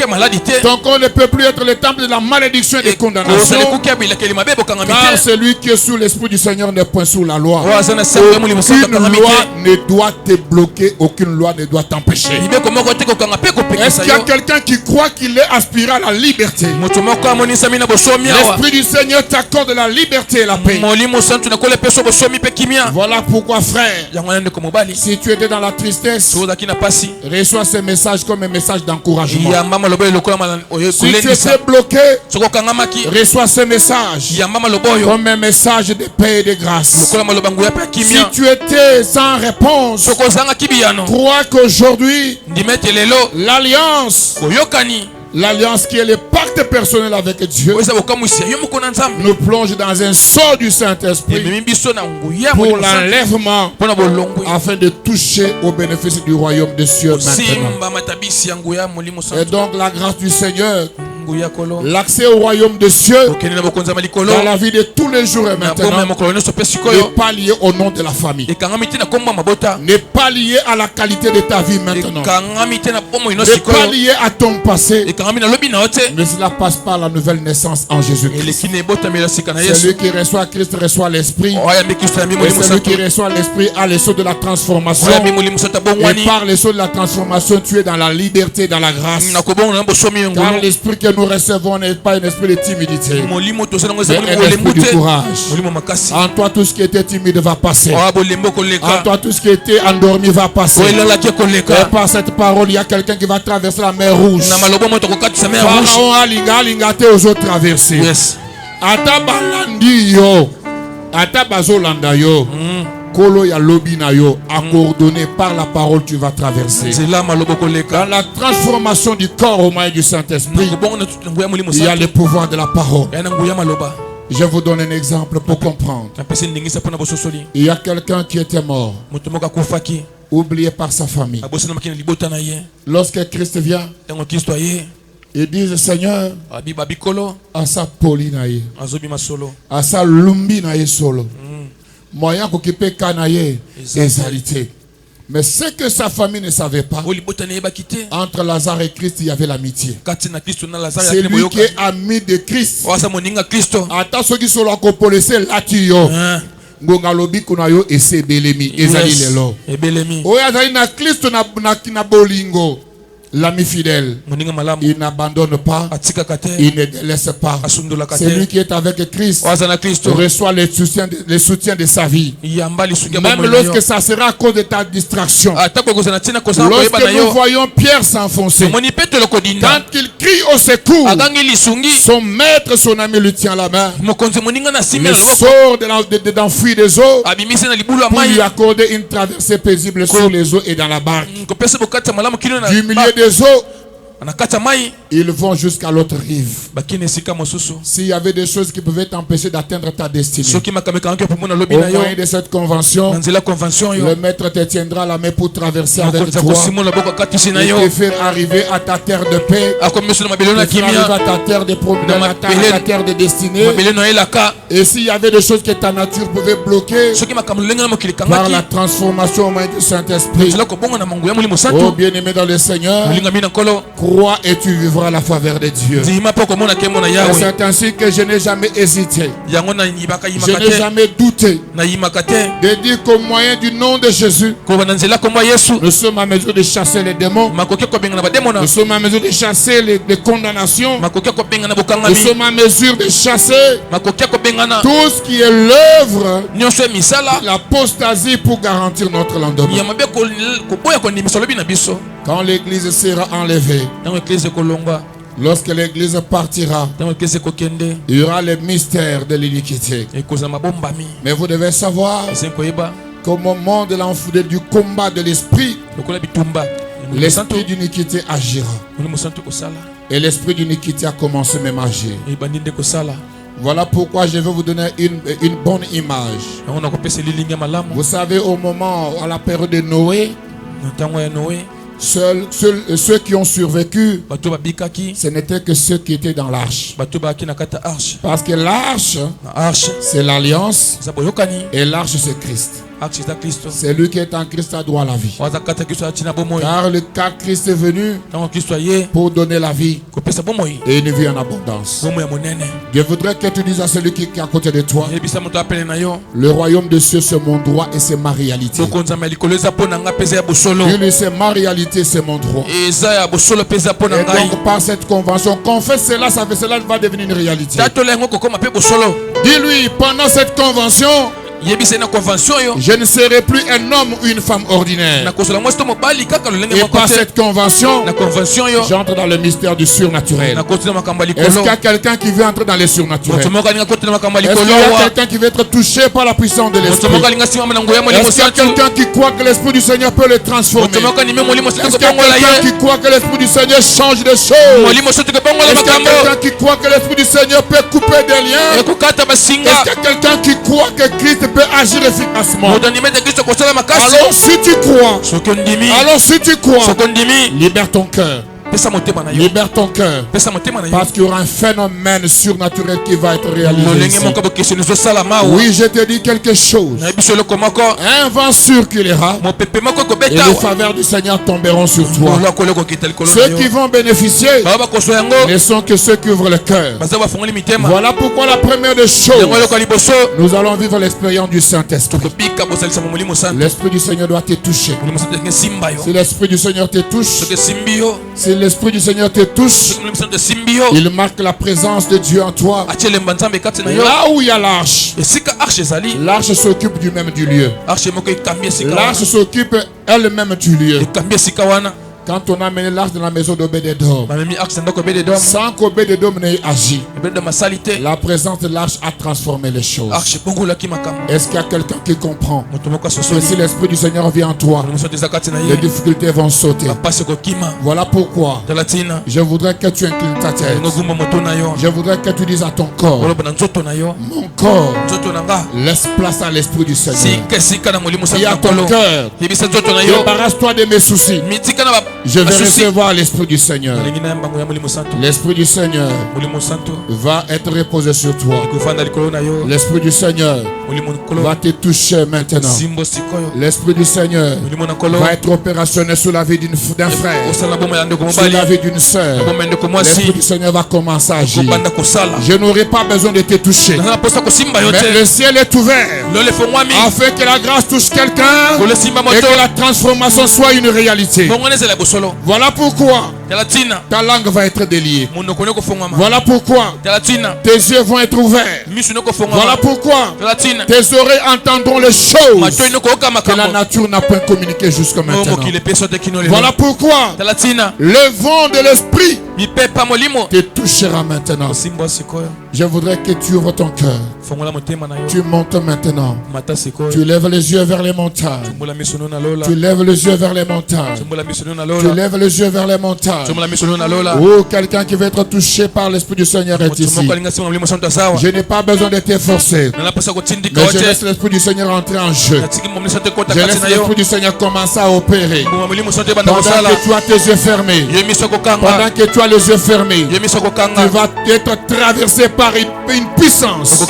maladie. Ton corps ne peut plus être le temple de la malédiction et des condamnations. Car celui qui est sous l'esprit du Seigneur n'est point sous la loi. Aucune loi ne doit te bloquer, aucune loi ne doit t'empêcher. Est-ce qu'il y a quelqu'un qui croit qu'il est aspiré à la liberté? L'esprit du Seigneur t'accorde la liberté et la paix. Voilà pourquoi, frère, si tu étais dans la tristesse, reçois ce message comme un message d'encouragement. Si tu étais bloqué, reçois ce message comme un message de paix et de grâce. Si tu étais sans réponse, crois qu'aujourd'hui, l'alliance qui est le pacte personnel avec Dieu nous plonge dans un sort du Saint-Esprit pour l'enlèvement afin de toucher au bénéfice du royaume des cieux maintenant. Et donc la grâce du Seigneur, l'accès au royaume des cieux dans la vie de tous les jours et maintenant n'est pas lié au nom de la famille, n'est pas lié à la qualité de ta vie maintenant, n'est pas lié à ton passé, mais cela passe par la nouvelle naissance en Jésus-Christ. Celui qui reçoit Christ reçoit l'Esprit, et celui qui reçoit l'Esprit a les sceaux de la transformation, et par les sceaux de la transformation tu es dans la liberté, dans la grâce, car l'Esprit que nous recevons n'est pas un esprit de timidité, mais un esprit du courage. En toi tout ce qui était timide va passer, en toi tout ce qui était endormi va passer, et par cette parole il y a quelqu'un qui va traverser la mer Rouge. Pharaon alinga te ozo traverser. Ata balandi yo, ata bazolanda yo, kolo ya lobi na yo, accordonné par la parole tu vas traverser. Dans la transformation du corps au moyen du Saint-Esprit, il y a le pouvoir de la parole. Je vous donne un exemple pour comprendre. Il y a quelqu'un qui était mort, oublié par sa famille. Lorsque Christ vient, ils disent Seigneur, asa poli na ye, asa lumbi na ye solo, moyen kokipe kanaye ezalité. Mais ce que sa famille ne savait pas, entre Lazare et Christ, il y avait l'amitié. C'est lui qui est ami de Christ. Ata soki solo akopolese latiyo. Ngonga lobi kunayo ese belemi ezali lelo. Oya zali na Christ na bolingo. L'ami fidèle, il n'abandonne pas, il ne délaisse pas. Celui qui est avec Christ reçoit le soutien de sa vie. Même lorsque ça sera à cause de ta distraction. Lorsque nous voyons Pierre s'enfoncer, quand il crie au secours, son maître, son ami lui tient la main. Il sort d'enfuir des eaux pour lui accorder une traversée paisible sur les eaux et dans la barque. Du milieu des eaux, ils vont jusqu'à l'autre rive. S'il y avait des choses qui pouvaient t'empêcher d'atteindre ta destinée, au moyen de cette convention, le maître te tiendra la main pour traverser avec toi et te faire arriver à ta terre de paix, te faire arriver à ta terre de problème, à ta terre de destinée. Et s'il y avait des choses que ta nature pouvait bloquer, par la transformation au moyen du Saint-Esprit, oh bien-aimé dans le Seigneur, crois et tu vivras la faveur de Dieu. C'est ainsi que je n'ai jamais hésité, je n'ai jamais douté de dire qu'au moyen du nom de Jésus, nous sommes à mesure de chasser les démons, nous sommes à mesure de chasser les condamnations, nous sommes à mesure de chasser tout ce qui est l'œuvre de l'apostasie pour garantir notre lendemain. Quand l'église sera enlevée, lorsque l'église partira, il y aura le mystère de l'iniquité. Mais vous devez savoir qu'au moment du combat de l'esprit, l'esprit d'iniquité agira. Et l'esprit d'iniquité a commencé même à agir. Voilà pourquoi je vais vous donner une bonne image. Vous savez, au moment, à la période de Noé, ceux qui ont survécu, ce n'était que ceux qui étaient dans l'arche. Parce que l'arche, c'est l'alliance, et l'arche, c'est Christ. Celui qui est en Christ a droit à la vie. Car le cas Christ est venu pour donner la vie et une vie en abondance. Je voudrais que tu dises à celui qui est à côté de toi, le royaume de cieux c'est mon droit et c'est ma réalité. Dis-lui, c'est ma réalité, c'est mon droit. Et donc par cette convention, confesse cela, ça fait cela va devenir une réalité. Dis-lui, pendant cette convention, je ne serai plus un homme ou une femme ordinaire. Et par cette convention, j'entre dans le mystère du surnaturel. Est-ce qu'il y a quelqu'un qui veut entrer dans le surnaturel? Est-ce qu'il y a quelqu'un qui veut être touché par la puissance de l'esprit? Est-ce qu'il y a quelqu'un qui croit que l'esprit du Seigneur peut le transformer? Est-ce qu'il y a quelqu'un qui croit que l'esprit du Seigneur change de choses? Est-ce qu'il y a quelqu'un qui croit que l'esprit du Seigneur peut couper des liens? Est-ce qu'il y a quelqu'un qui croit que Christ peut agir efficacement? Alors si tu crois, libère ton cœur. Libère ton cœur. Parce qu'il y aura un phénomène surnaturel qui va être réalisé ici. Oui, je te dis quelque chose. Un vent circulera et les faveurs du Seigneur tomberont sur toi. Ceux qui vont bénéficier ne sont que ceux qui ouvrent le cœur. Voilà pourquoi la première des choses, nous allons vivre l'expérience du Saint-Esprit. L'Esprit du Seigneur doit te toucher. Si l'Esprit du Seigneur te touche, si l'Esprit du Seigneur te touche, il marque la présence de Dieu en toi. Là où il y a l'arche, l'arche s'occupe du même du lieu. L'arche s'occupe elle-même du lieu. Quand on a amené l'arche dans la maison d'Obed-Edom, sans qu'Obed-Edom n'ait agi, la présence de l'arche a transformé les choses. Est-ce qu'il y a quelqu'un qui comprend que si l'Esprit du Seigneur vient en toi, les difficultés vont sauter? Voilà pourquoi je voudrais que tu inclines ta tête. Je voudrais que tu dises à ton corps, mon corps, laisse place à l'Esprit du Seigneur. Et à ton cœur, débarrasse-toi de mes soucis. Je vais recevoir l'Esprit du Seigneur. L'Esprit du Seigneur va être reposé sur toi. L'Esprit du Seigneur va te toucher maintenant. L'Esprit du Seigneur va être opérationnel sur la vie d'un frère, sur la vie d'une soeur. L'Esprit du Seigneur va commencer à agir. Je n'aurai pas besoin de te toucher, mais le ciel est ouvert afin que la grâce touche quelqu'un et que la transformation soit une réalité. Voilà pourquoi ta langue va être déliée. Voilà pourquoi tes yeux vont être ouverts. Voilà pourquoi tes oreilles entendront les choses que la nature n'a pas communiquées jusqu'à maintenant. Voilà pourquoi le vent de l'esprit te touchera maintenant. Je voudrais que tu ouvres ton cœur. Tu montes maintenant. Tu lèves les yeux vers les montagnes. Tu lèves les yeux vers les montagnes. Tu lèves les yeux vers les montagnes. Oh, quelqu'un qui veut être touché par l'Esprit du Seigneur est ici. Je n'ai pas besoin de t'efforcer, mais je laisse l'Esprit du Seigneur entrer en jeu. Je laisse l'Esprit du Seigneur commencer à opérer. Pendant que tu as tes yeux fermés, pendant que tu as les yeux fermés, tu vas être traversé par une puissance.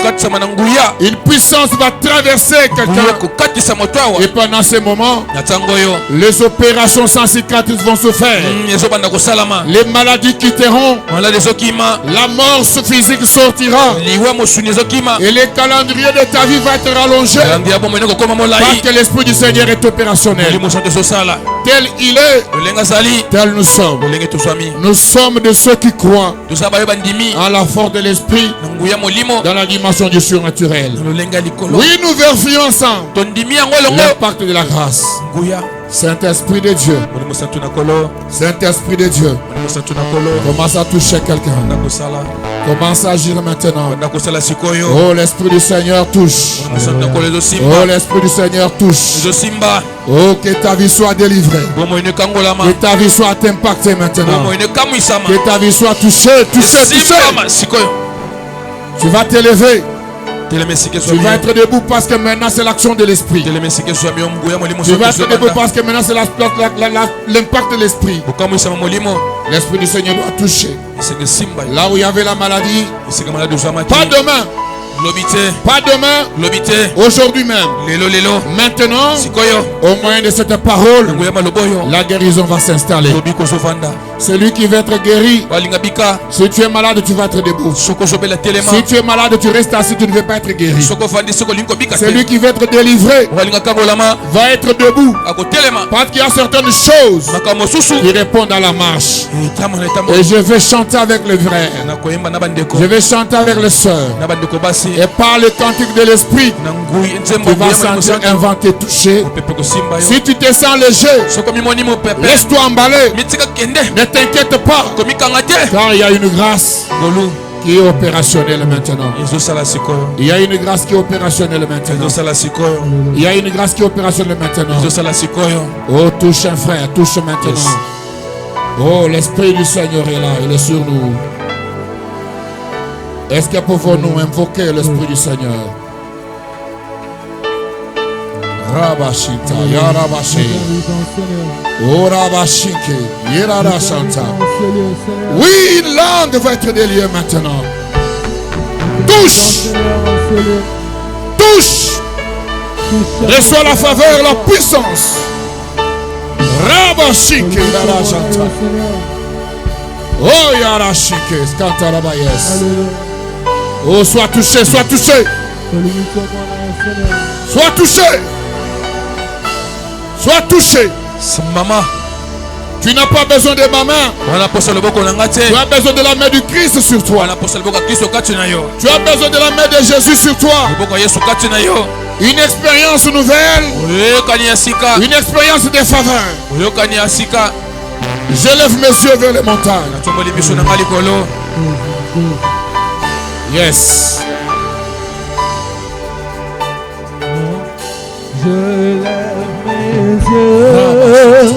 Une puissance va traverser quelqu'un. Et pendant ce moment, les opérations sans cicatrice vont se faire. Les maladies quitteront. La mort physique sortira. Et le calendrier de ta vie va être rallongé. Parce que l'Esprit du Seigneur est opérationnel. Tel il est, tel nous sommes. Nous sommes de ceux qui croient à la force de l'Esprit dans la dimension du surnaturel. Oui, nous vérifions ensemble l'impact de la grâce. Saint-Esprit de Dieu, Saint-Esprit de Dieu, commence à toucher quelqu'un. Commence à agir maintenant. Oh, l'Esprit du Seigneur touche. Oh, l'Esprit du Seigneur touche. Oh, que ta vie soit délivrée. Que ta vie soit impactée maintenant. Que ta vie soit touchée, touchée, touchée. Tu vas t'élever. Tu vas être debout parce que maintenant c'est l'action de l'esprit. Tu vas être debout parce que maintenant c'est l'impact de l'esprit. L'Esprit du Seigneur doit toucher. Là où il y avait la maladie, pas demain, Pas demain. Aujourd'hui même. Maintenant, au moyen de cette parole, la guérison va s'installer. Celui qui veut être guéri, si tu es malade, tu vas être debout. Si tu es malade, tu restes assis, tu ne veux pas être guéri. Celui qui veut être délivré va être debout. Parce qu'il y a certaines choses qui répondent à la marche. Et je vais chanter avec les frères. Je vais chanter avec les sœurs. Et par le cantique de l'esprit, tu vas sentir inventé, touché. Si tu te sens léger, laisse-toi emballer. Ne t'inquiète pas. Car il y a une grâce qui est opérationnelle maintenant. Il y a une grâce qui est opérationnelle maintenant. Il y a une grâce qui est opérationnelle maintenant. Oh, touche un frère, touche maintenant. Oh, l'Esprit du Seigneur est là, il est sur nous. Est-ce que pouvons-nous invoquer l'Esprit du Seigneur? Rabashita, Yarabashi. Oh, Rabashike, Yerarashanta. Oui, une langue va être déliée maintenant. Touche. Touche. Reçois la faveur, la puissance. Rabashike, Yerarashanta. Oh, Yarashike, Skantarabayes. Oh, sois touché, sois touché. Sois touché. Sois touché. Maman. Tu n'as pas besoin de ma main. Tu as besoin de la main du Christ sur toi. Tu as besoin de la main de Jésus sur toi. Une expérience nouvelle. Une expérience de faveur. Je lève mes yeux vers les montagnes. Yes. Je lève mes yeux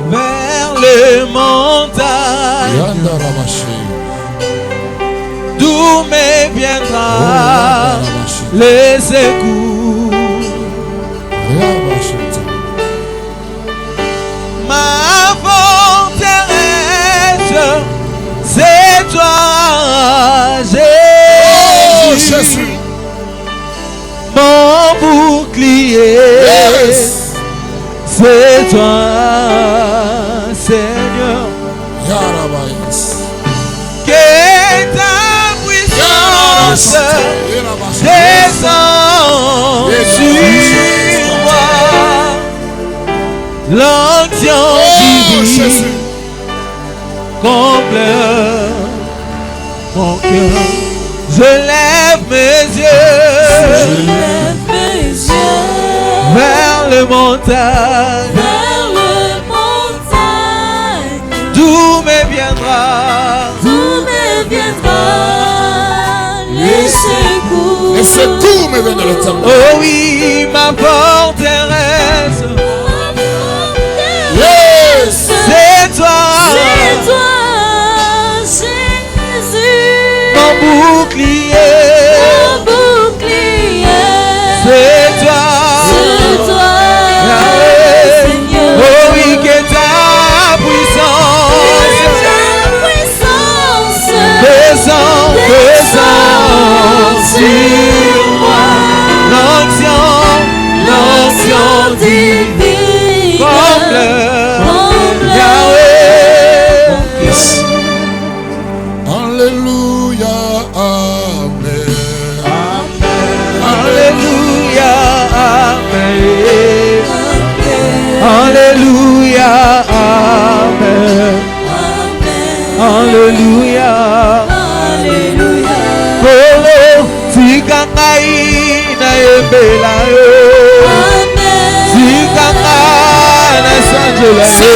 vers les montagnes, d'où me viendra les secours. Ma forteresse, c'est toi, Jésus. Mon bouclier, c'est toi, Seigneur. Que ta puissance descend sur moi. L'onction divine comble mon cœur. Je lève mes yeux, vers le montagne, d'où me viendra le secours. Le secours me vient de l'éternel. Oh oui, ma forteresse, yes. c'est toi, Jésus. Mon bouclier, c'est toi, Yahweh. Seigneur. Oh oui, que ta puissance descend sur moi. L'onction divine comble Yahweh. Alléluia, amen. Alléluia, amen. Alléluia, amen. Alléluia. Oh, sikangai na yembela yo. Sikangai na sanjola yo.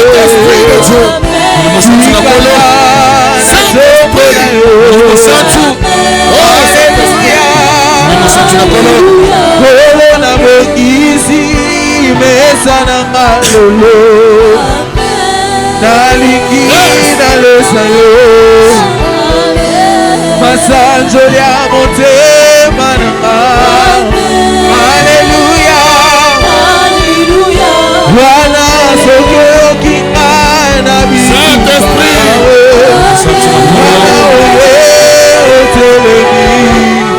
Kolo na bokisi mesa na malolo nalingi nalesa yo masanjo ya motema nanga. Alleluya, wana soki okinga na bisika wana oye otelemi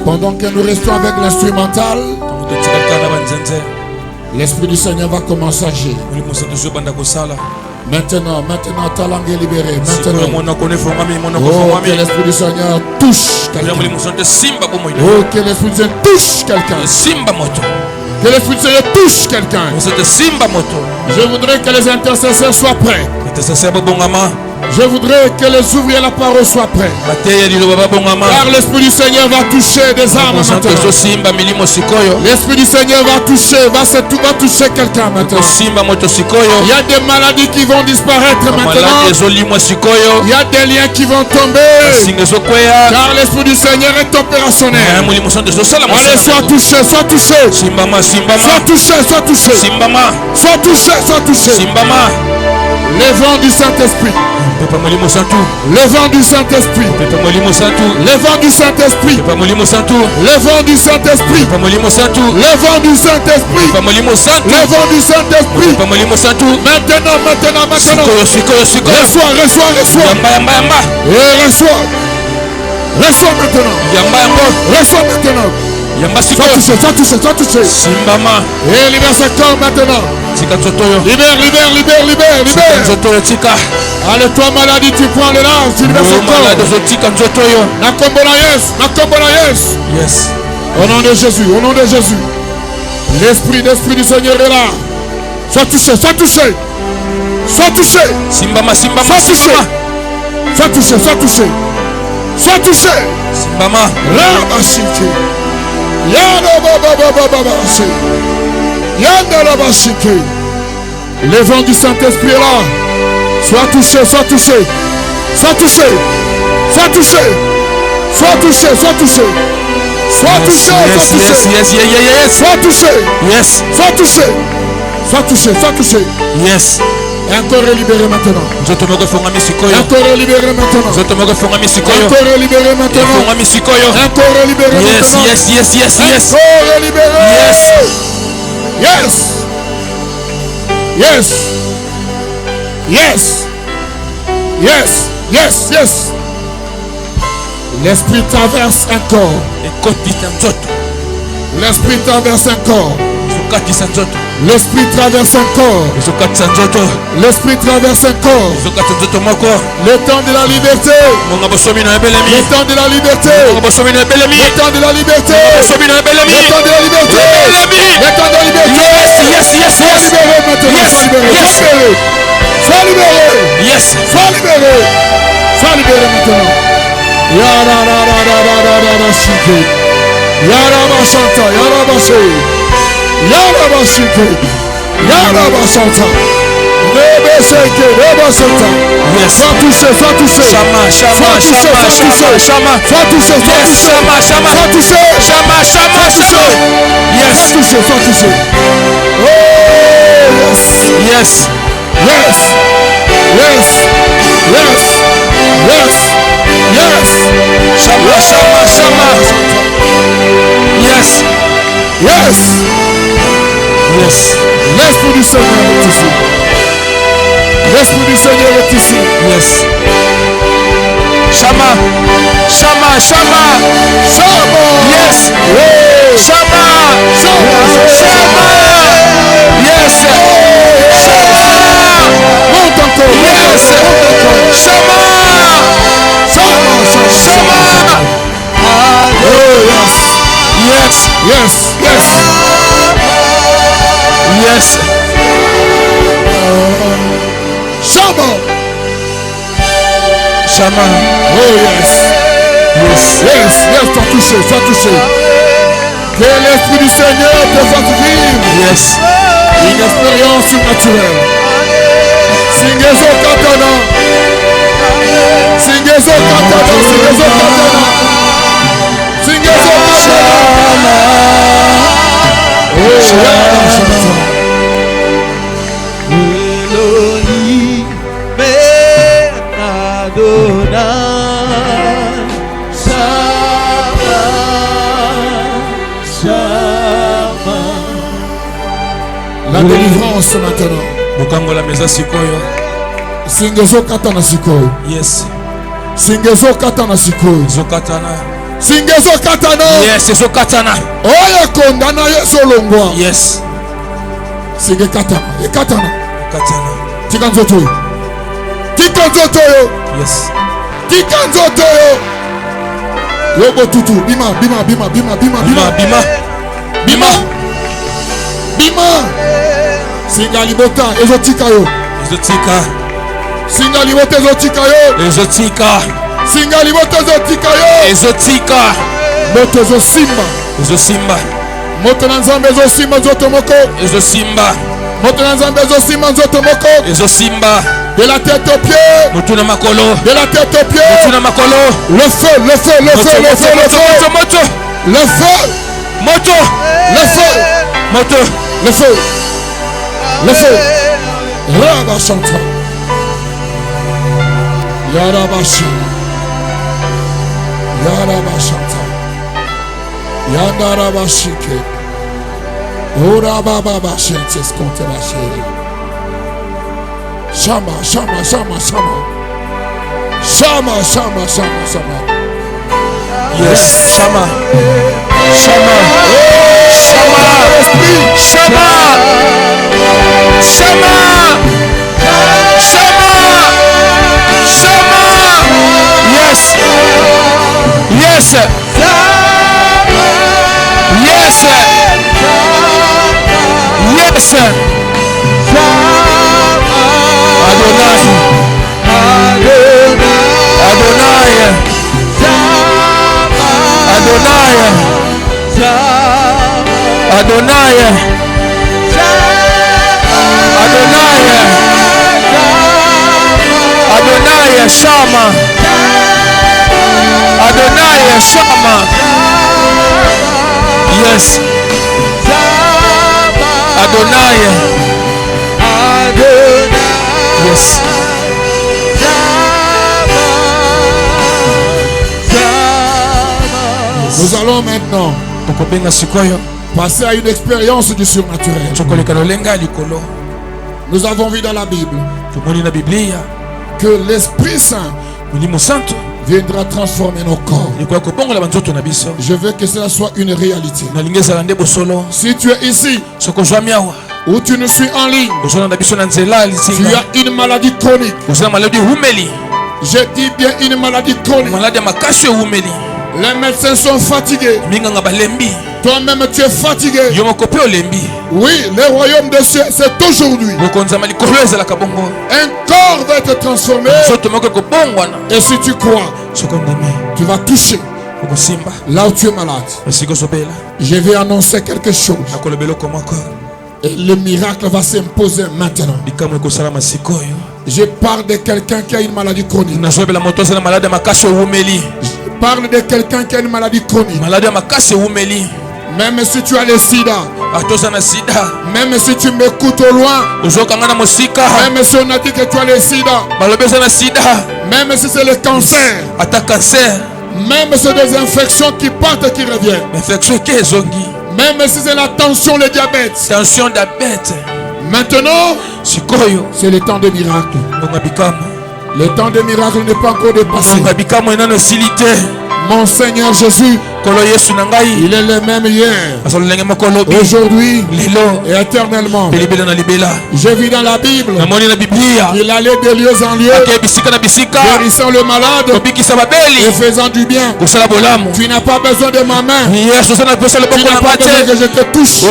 Pendant que nous restons avec l'instrumental, l'Esprit du Seigneur va commencer à agir. Maintenant, ta langue est libérée. Maintenant, oh, que l'Esprit du Seigneur touche quelqu'un. Oh, que l'Esprit du Seigneur touche quelqu'un. Que l'Esprit du Seigneur touche quelqu'un. Je voudrais que les intercesseurs soient prêts. Je voudrais que les ouvriers de la parole soient prêts. Car l'Esprit du Seigneur va toucher des âmes maintenant. L'Esprit du Seigneur va toucher quelqu'un maintenant. Il y a des maladies qui vont disparaître maintenant. Il y a des liens qui vont tomber. Car l'Esprit du Seigneur est opérationnel. Allez, sois touché, sois touché. Sois touché, sois touché. Sois touché, sois touché. Le vent du Saint-Esprit. Le vent du Saint-Esprit. Le vent du Saint-Esprit. Le vent du Saint-Esprit. Le vent du Saint-Esprit. Le vent du Saint-Esprit. Maintenant. Reçois. Et reçois. Reçois maintenant. Sois touché. Et libère ce corps maintenant. Libère. Allez, toi maladie, tu prends le large, tu libères ce corps. Nakombola yes. Yes. Au nom de Jésus. L'Esprit du Seigneur est là. Sois touché. Simbama. Sois touché. Simbama. Rabashiki. Le vent du Saint-Esprit est là. Sois touché. Yes. Encore libéré maintenant. Encore libéré maintenant. Yes. L'Esprit traverse un corps. L'Esprit traverse un corps. L'Esprit traverse un corps. L'Esprit traverse un corps. Le temps de la liberté. Le temps de la liberté. Le temps de la liberté. Le temps de la liberté. Le temps de la liberté. Yes. Sois libéré. Yes. Sois libéré. Sois libéré maintenant. Yarabashanta. Yarabashike. Yarabashanta. Yes. Sois touché, sois touché. Shama, Shama, Sois touché, Shama, sois touché. Shama, Shama. Sois touché, sois Yes, touché. Shama, Shama. Sois touché. Shama, Shama, Shama. Yes. Sois touché, sois touché. Oh, yes. Yes. Yes. Yes. Yes. Yes. Yes. Shama, Shama, Shama. Yes. Yes. Yes. L'Esprit du Seigneur est ici. L'Esprit du Seigneur est ici. Yes. Shama. Shama, Shama. Shama. Yes. Shama. Shama. Shama. Yes. Shama. Monte encore. Yes. Shama. Shama. Shama. Oh, yes. Yes. Yes. Yes. Yes. Shama. Shama. Oh, yes. Yes. Yes. Yes. Sois touché. Sois touché. Que l'Esprit du Seigneur te fasse vivre Yes. une expérience surnaturelle. Singezo katana. Singezo katana. Singezo katana. Singezo katana. Oh, Elohim ben Adonai Shama Shama. la délivrance maintenant. Bukangola meza sikoyo. Singezo katana sikoyo. Yes. Singezo katana sikoyo. Zokatana. Singezo katana. Yes, Zokatana. Oya kondana yeso longwa. Yes. Singe katana. E katana. Katana. Tika nzoto yo. Tika nzoto yo. Yes. Tika nzoto yo. Yogo tutu. Bima, bima, bima, bima, bima, Bima, bima. bima. Bima. Bima. Singa libota ezotika yo. Ezotika. Singa libota ezotika yo. Ezotika. Singa libota ezotika yo. Ezotika. Moto ezosimba. Ezosimba. Moto na nzambe ezosimba nzoto moko. Ezosimba. Moto na nzambe ezosimba nzoto moko. Ezosimba. De la tête aux pieds. Mutuna makolo. De la tête aux pieds. Mutuna makolo. Le feu, le feu, le feu, le feu, le feu. Moto. Le feu. Moto. Le feu. Moto. Le feu. Le feu. Rabachanta. Yarabashi. Yarabashanta. Yandarabashike. Urabababashente skontelashiri. Shama, shama, shama, shama. Shama, shama, shama, shama. Yes. Shama. Shama. Shama. Shama. Shama. Shama. Shama. Yes. Yes. Yes. Yes. Adonai. Adonai. Adonai. Adonai. Adonai. Adonai. Shama. Adonai. Shama. Yes. Adonai. Yes. Nous allons maintenant passer à une expérience du surnaturel. Nous avons vu dans la Bible que l'Esprit Saint viendra transformer nos corps. Je veux que cela soit une réalité. Si tu es ici ou tu nous suis en ligne, tu as une maladie chronique. Je dis bien une maladie chronique. Les médecins sont fatigués. Toi-même tu es fatigué. Oui, le royaume des cieux c'est aujourd'hui. Un corps va être transformé. Et si tu crois, tu vas toucher là où tu es malade. Je vais annoncer quelque chose. Et le miracle va s'imposer maintenant. Je parle de quelqu'un qui a une maladie chronique. Je parle de quelqu'un qui a une maladie chronique. Même si tu as le sida, même si tu m'écoutes au loin, même si on a dit que tu as le sida, même si c'est le cancer, même si c'est des infections qui partent et qui reviennent, même si c'est la tension, le diabète, maintenant c'est le temps des miracles. Le temps des miracles n'est pas encore dépassé. Mon Seigneur Jésus, il est le même hier, aujourd'hui et éternellement. Je vis dans la Bible, il allait de lieu en lieu, guérissant le malade et faisant du bien. Tu n'as pas besoin de ma main, tu n'as pas besoin que je te touche.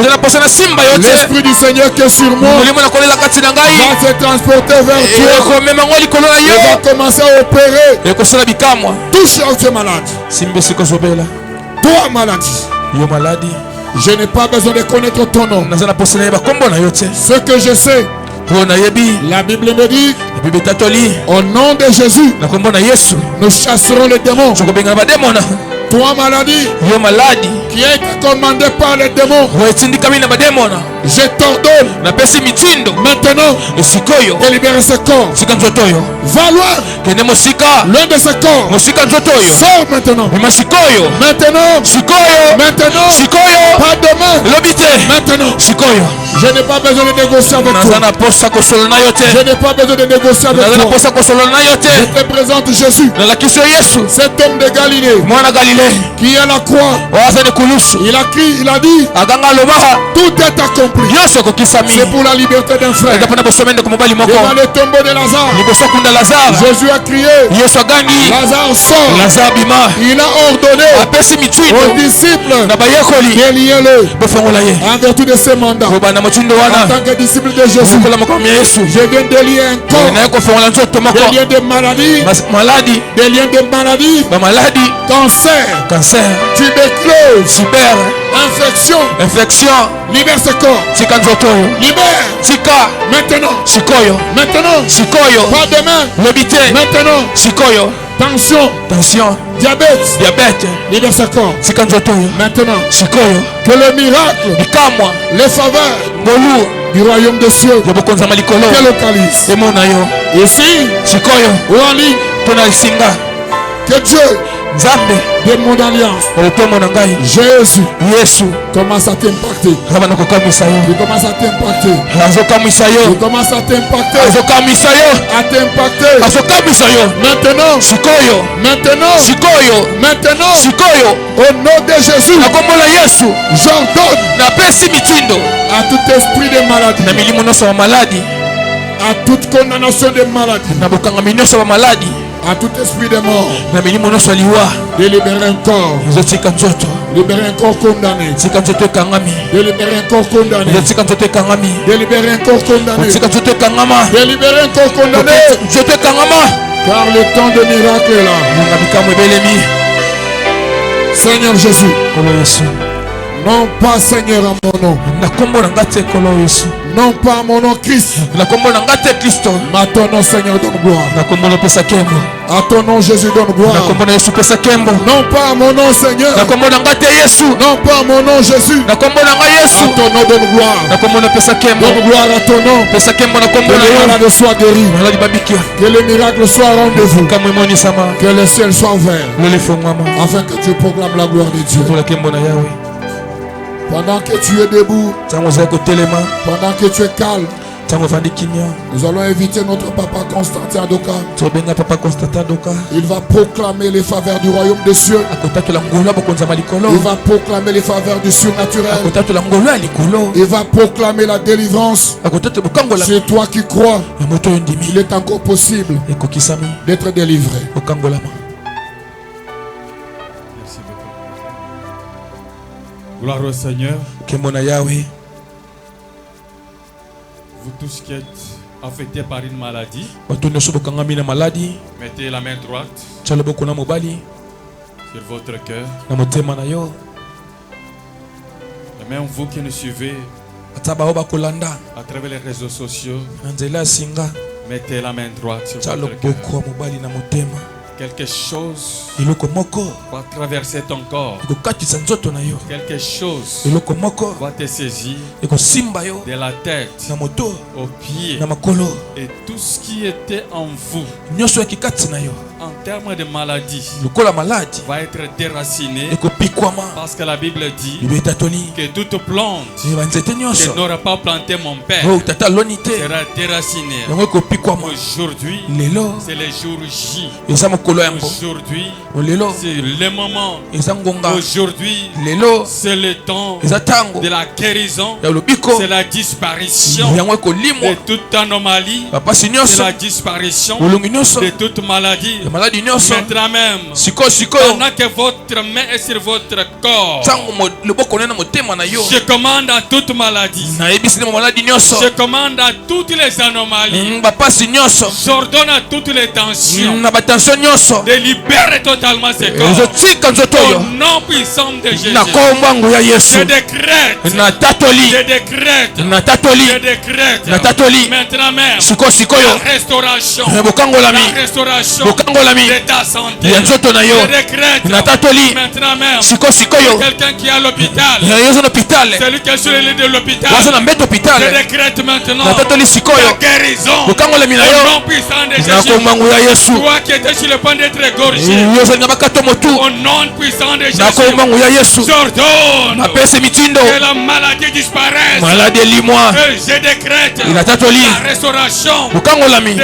L'Esprit du Seigneur qui est sur moi va se transporter vers toi et va commencer à opérer. Touche là où tu es malade. Toi maladie, je n'ai pas besoin de connaître ton nom. Ce que je sais, la Bible me dit, au nom de Jésus, nous chasserons les démons. Toi maladie, qui a été commandé par les démons, je t'ordonne maintenant de libérer ce corps. Va loin, loin de ce corps. Sors maintenant. Maintenant, pas demain. Maintenant, je n'ai pas besoin de négocier avec toi. Je n'ai pas besoin de négocier avec toi. Je te présente Jésus, cet homme de Galilée, qui est à la croix. Il a crié, il a dit, tout est accompli. C'est pour la liberté d'un frère. Devant le tombeau de Lazare, Jésus a crié, Lazare sort. Il a ordonné aux disciples de lier-le en vertu de ce mandat. En tant que disciple de Jésus, je viens de lier un corps, des liens de maladie, cancer, tuberculose, infection, libère ce corps, libère, maintenant, pas demain, maintenant, tension, diabète, libère ce corps, maintenant, que le miracle, les faveurs du royaume des cieux te localise ici ou en ligne. Que Dieu de mon alliance, Jésus, commence à t'impacter. Il commence à t'impacter. Il commence à t'impacter. Maintenant, au nom de Jésus, j'ordonne à tout esprit de maladie, à toute condamnation de maladie, à tout esprit de mort, de libérer un corps, libérer un corps condamné, de libérer un corps condamné, de libérer un corps condamné, de libérer un corps condamné, car le temps de miracle est là. Seigneur Jésus, non pas Seigneur à mon nom, non pas à mon nom Christ, mais à ton nom Seigneur donne gloire, à ton nom Jésus donne gloire, non pas à mon nom Seigneur, non pas à mon nom Jésus, à ton nom donne gloire, donne gloire à ton nom, que le malade soit guéri, que le miracle soit rendez-vous, que le ciel soit ouvert, afin que tu proclames la gloire de Dieu. Pendant que tu es debout, pendant que tu es calme, nous allons inviter notre papa Constantin Adoka. Il va proclamer les faveurs du royaume des cieux. Il va proclamer les faveurs du surnaturel. Il va proclamer la délivrance. C'est toi qui crois. Il est encore possible d'être délivré. Gloire au Seigneur. Yahweh. Vous tous qui êtes affectés par une maladie, mettez la main droite sur votre cœur. Et même vous qui nous suivez à travers les réseaux sociaux, mettez la main droite sur votre cœur. Quelque chose va traverser ton corps. Quelque chose va te saisir de la tête aux pieds. Et tout ce qui était en vous, en termes de maladie, va être déraciné. Parce que la Bible dit que toute plante qui n'aura pas planté mon Père sera déracinée. Aujourd'hui, c'est le jour J. Aujourd'hui, c'est le moment. Aujourd'hui, c'est le temps de la guérison. C'est la disparition de toute anomalie. C'est la disparition de toute maladie. Maintenant même, pendant que votre main est sur votre corps, je commande à toute maladie. Je commande à toutes les anomalies. J'ordonne à toutes les tensions de libérer totalement ces corps. Au nom puissant de Jésus. Je décrète. Je décrète. Je décrète. Maintenant même. La restauration. La restauration de ta santé. Je décrète. Maintenant même. Quelqu'un qui est à l'hôpital. Celui qui est sur le lit de l'hôpital. Je décrète maintenant la guérison. Au nom puissant de Jésus. Toi qui étais sur le point d'être égorgé. Au nom puissant de Jésus. J'ordonne que la maladie disparaisse. Et je décrète la restauration de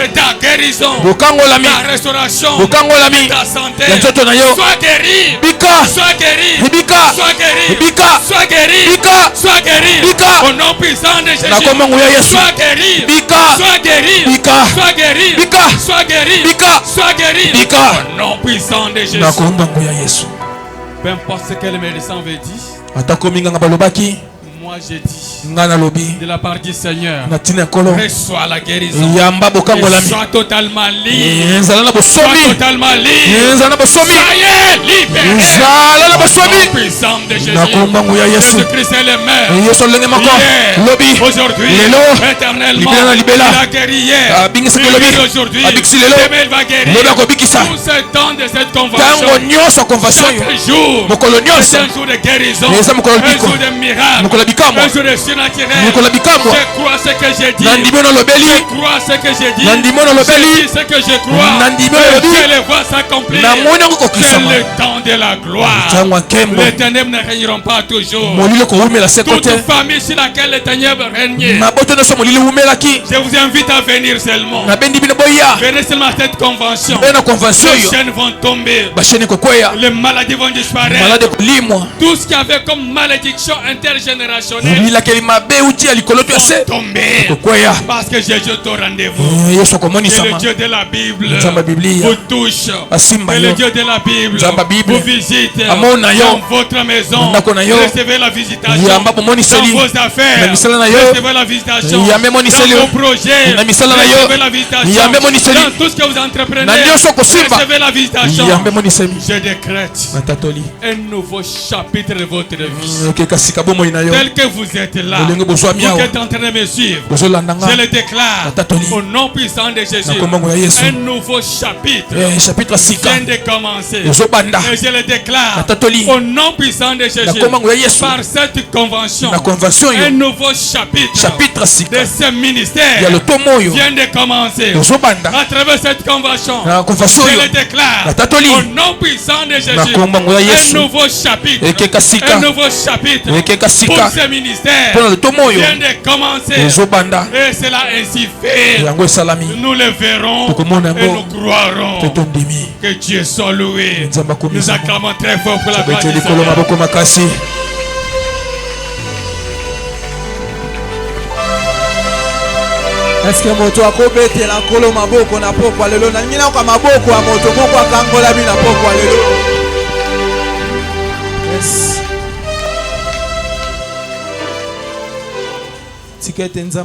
ta guérison. La restauration de ta santé. Sois guéri. Sois guéri. Sois guéri. Sois guéri. Sois guéri. Au nom puissant de Jésus. Sois guéri. Sois guéri. Sois guéri. Sois guéri. Sois guéri. Au nom puissant de Jésus. Peu importe ce que le médecin veut dire. Moi j'ai dit de la part du Seigneur, reçois la guérison. Sois totalement libre. Sois totalement libre. Soyez libéré. Au nom puissant de Jésus. Jésus-Christ est le Maire. Hier, aujourd'hui, éternellement. Il a guéri hier. Il guérit aujourd'hui. Demain il va guérir. Tout ce temps de cette convention. Chaque jour, c'est un jour de guérison. Un jour de miracle. Un jour de surnaturel. Je crois ce que j'ai dit. Je crois ce que j'ai dit. Je dis ce que je crois. Je les vois s'accomplir. C'est le temps de la gloire. Les ténèbres ne régneront pas toujours. Toute famille sur laquelle les ténèbres règnent, je vous invite à venir seulement. Venez seulement à cette convention. Les chaînes vont tomber. Les maladies vont disparaître. Tout ce qu'il y avait comme malédiction intergénérationnelle vont tomber. Parce que Jésus est au rendez-vous. Et le Dieu de la Bible vous touche. Et le Dieu de la Bible vous visite dans votre maison. Recevez la visitation dans vos affaires. Recevez la visitation dans vos projets. Recevez la visitation dans tout ce que vous entreprenez. Recevez la visitation. Je décrète un nouveau chapitre de votre vie. Tel que vous êtes là, vous qui êtes en train de me suivre, je le déclare au nom puissant de Jésus. Un nouveau chapitre vient de commencer. Et je le déclare au nom puissant de Jésus. Par cette convention, un nouveau chapitre de ce ministère vient de commencer. À travers cette convention, je le déclare au nom puissant de Jésus. Un nouveau chapitre. Un nouveau chapitre pour ce ministère vient de commencer. Et cela ainsi fait. Nous le verrons et nous croirons. Que Dieu soit loué. Nous acclamons très fort pour la gloire du Seigneur. Est-ce que moto akobetela nkolo maboko na pokwa lelo na ngina kwa maboko ya moto pokwa kangola bi na pokwa lelo. Yes.